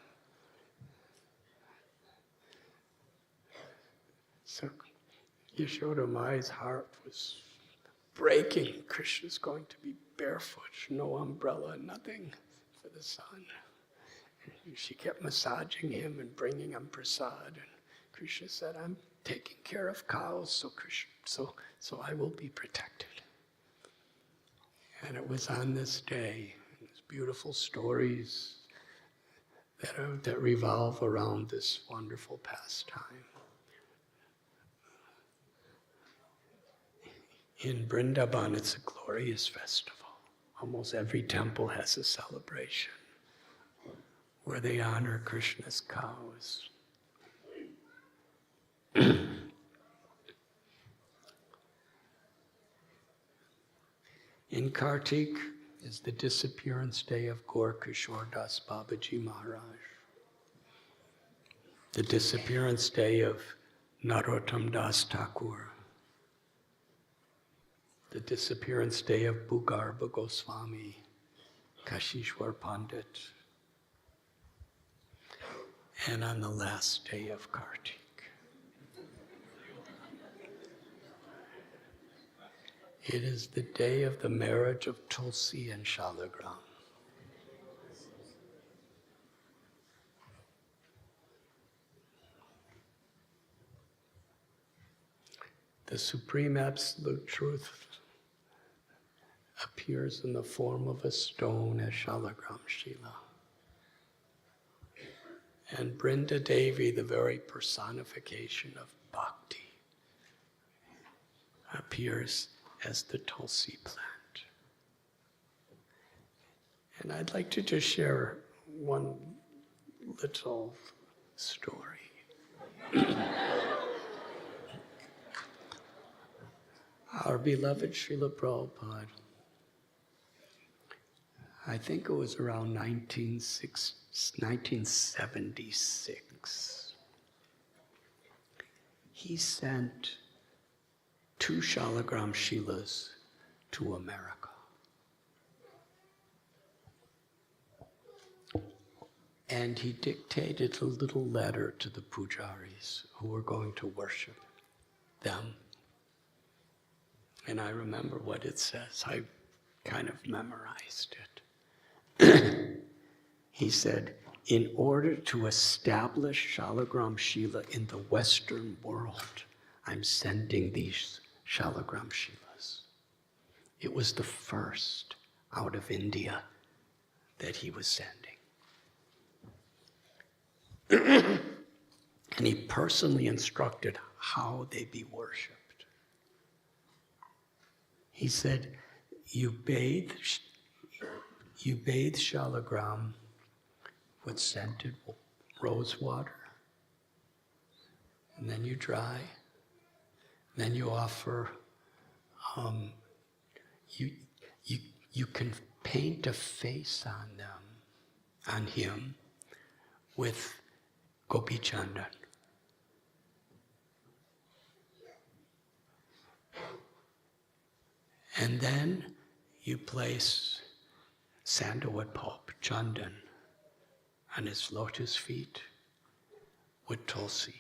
So Yashoda Mai's heart was breaking. Krishna's going to be barefoot, no umbrella, nothing for the sun. And she kept massaging him and bringing him prasad. And Krishna said, I'm taking care of cows, so I will be protected. And it was on this day, these beautiful stories that revolve around this wonderful pastime. In Vrindavan, it's a glorious festival. Almost every temple has a celebration where they honor Krishna's cows. In Kartik is the disappearance day of Gaur Kishore Das Babaji Maharaj. The disappearance day of Narottam Das Thakur. The disappearance day of Bhugarbha Goswami, Kashishwar Pandit. And on the last day of Kartik. It is the day of the marriage of Tulsi and Shalagram. The Supreme Absolute Truth appears in the form of a stone as Shalagram Shila. And Brinda Devi, the very personification of bhakti, appears as the Tulsi plant. And I'd like to just share one little story. Our beloved Srila Prabhupada, I think it was around 1976, he sent 2 Shalagram Shilas to America. And he dictated a little letter to the pujaris who were going to worship them. And I remember what it says. I kind of memorized it. He said, in order to establish Shalagram Shila in the Western world, I'm sending these Shalagram Shilas. It was the first out of India that he was sending. And he personally instructed how they be worshipped. He said, you bathe Shalagram with scented rose water, and then you dry. Then you offer, you can paint a face on them, on him, with Gopi Chandan. And then you place sandalwood pulp, Chandan, on his lotus feet with Tulsi.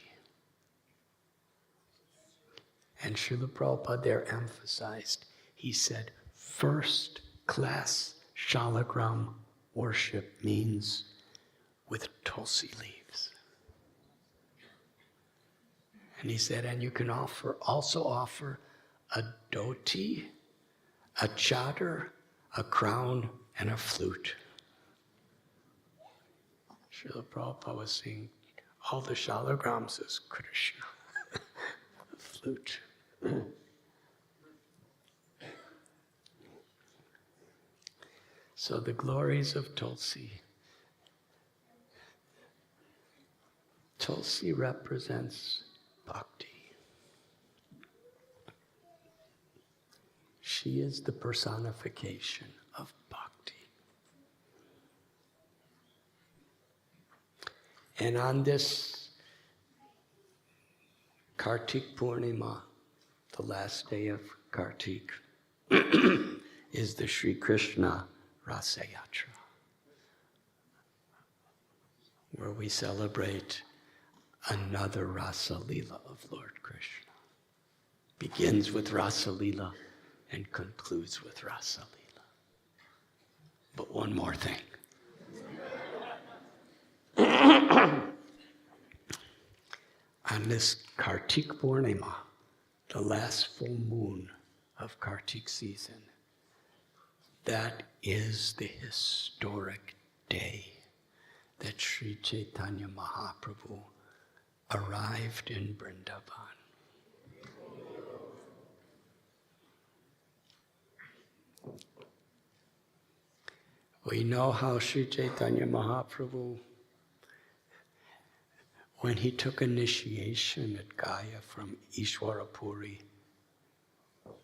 And Srila Prabhupada there emphasized, he said, first class Shalagram worship means with Tulsi leaves. And he said, and you can also offer a dhoti, a chadar, a crown, and a flute. Srila Prabhupada was saying, all the Shalagrams is Krishna. The flute. So the glories of Tulsi. Tulsi represents bhakti. She is the personification of bhakti. And on this Kartik Purnima, the last day of Kartik, is the Sri Krishna Rasa Yatra, where we celebrate another Rasa Leela of Lord Krishna. Begins with Rasa Leela and concludes with Rasa Leela. But one more thing. On this Kartik Purnima, the last full moon of Kartik season, that is the historic day that Sri Chaitanya Mahaprabhu arrived in Vrindavan. We know how Sri Chaitanya Mahaprabhu, when he took initiation at Gaya from Ishwarapuri,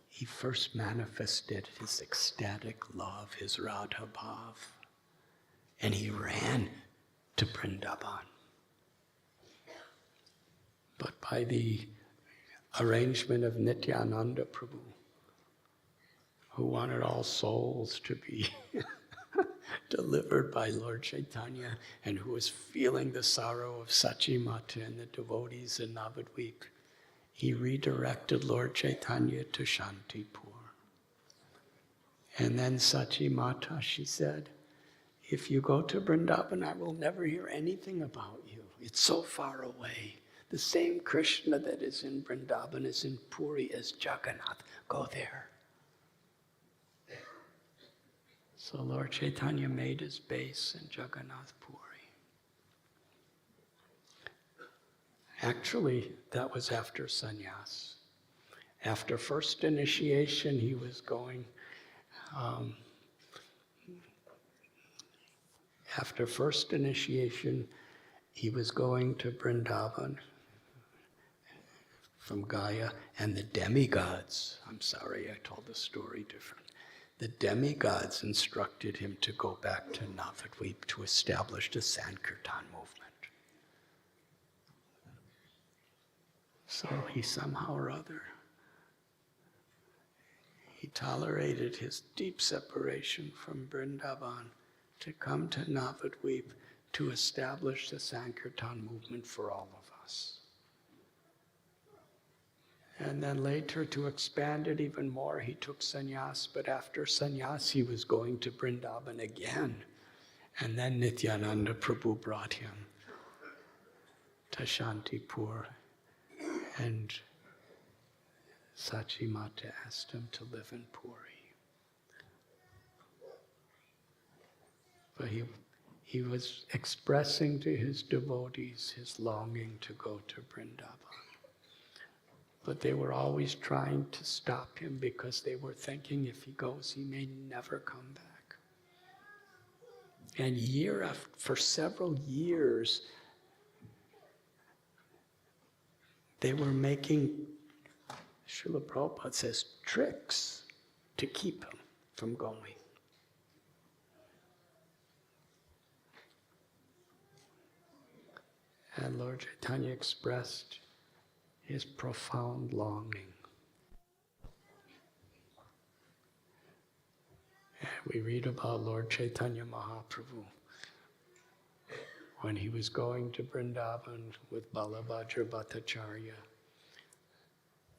he first manifested his ecstatic love, his Radha Bhav, and he ran to Vrindavan. But by the arrangement of Nityananda Prabhu, who wanted all souls to be delivered by Lord Chaitanya, and who was feeling the sorrow of Sachimata and the devotees in Navadvip, he redirected Lord Chaitanya to Shantipur. And then Sachimata, she said, if you go to Vrindavan, I will never hear anything about you. It's so far away. The same Krishna that is in Vrindavan is in Puri as Jagannath. Go there. So Lord Chaitanya made his base in Jagannath Puri. Actually, that was after sannyas. After first initiation, he was going, to Vrindavan from Gaya, and the demigods, I'm sorry, I told the story different. The demigods instructed him to go back to Navadvip to establish the Sankirtan movement. So he somehow or other, he tolerated his deep separation from Vrindavan to come to Navadvip to establish the Sankirtan movement for all of us. And then later, to expand it even more, he took sannyas, but after sannyas, he was going to Vrindavan again. And then Nityananda Prabhu brought him to Shantipur, and Sachimata asked him to live in Puri. But he was expressing to his devotees his longing to go to Vrindavan. But they were always trying to stop him because they were thinking if he goes, he may never come back. And for several years, they were making, Srila Prabhupada says, tricks to keep him from going. And Lord Chaitanya expressed his profound longing. And we read about Lord Chaitanya Mahaprabhu when he was going to Vrindavan with Balabhadra Bhattacharya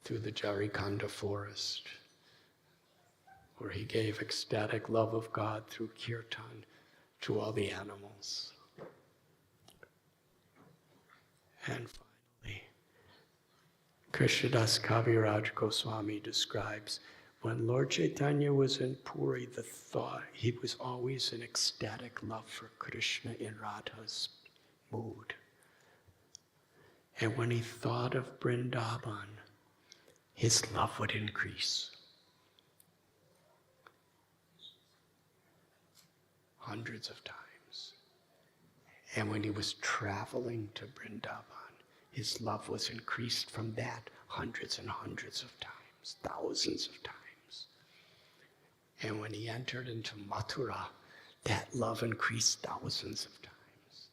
through the Jarikanda forest, where he gave ecstatic love of God through kirtan to all the animals. And finally, Krishnadas Kaviraj Goswami describes when Lord Chaitanya was in Puri, the thought, he was always in ecstatic love for Krishna in Radha's mood. And when he thought of Vrindavan, his love would increase. Hundreds of times. And when he was traveling to Vrindavan, his love was increased from that hundreds and hundreds of times, thousands of times. And when he entered into Mathura, that love increased thousands of times.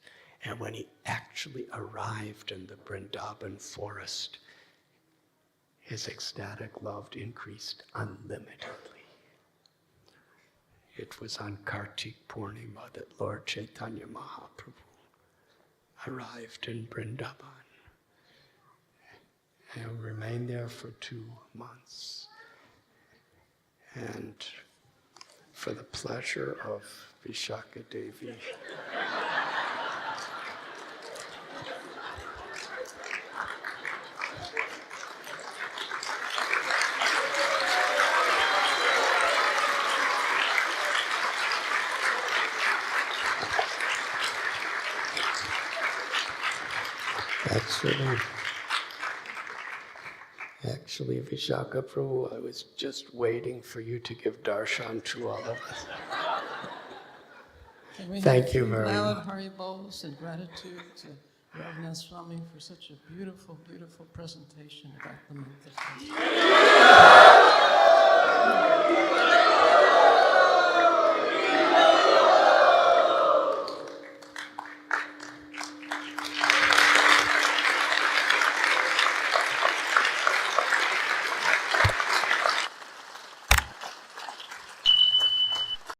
And when he actually arrived in the Vrindavan forest, his ecstatic love increased unlimitedly. It was on Kartik Purnima that Lord Chaitanya Mahaprabhu arrived in Vrindavan and remained there for 2 months. And for the pleasure of Vishaka Devi, Actually, Vishaka Prabhu, I was just waiting for you to give darshan to all of us. Thank you very much. Loud Haribols and gratitude to Radhanath Swami for such a beautiful, beautiful presentation about the month of May.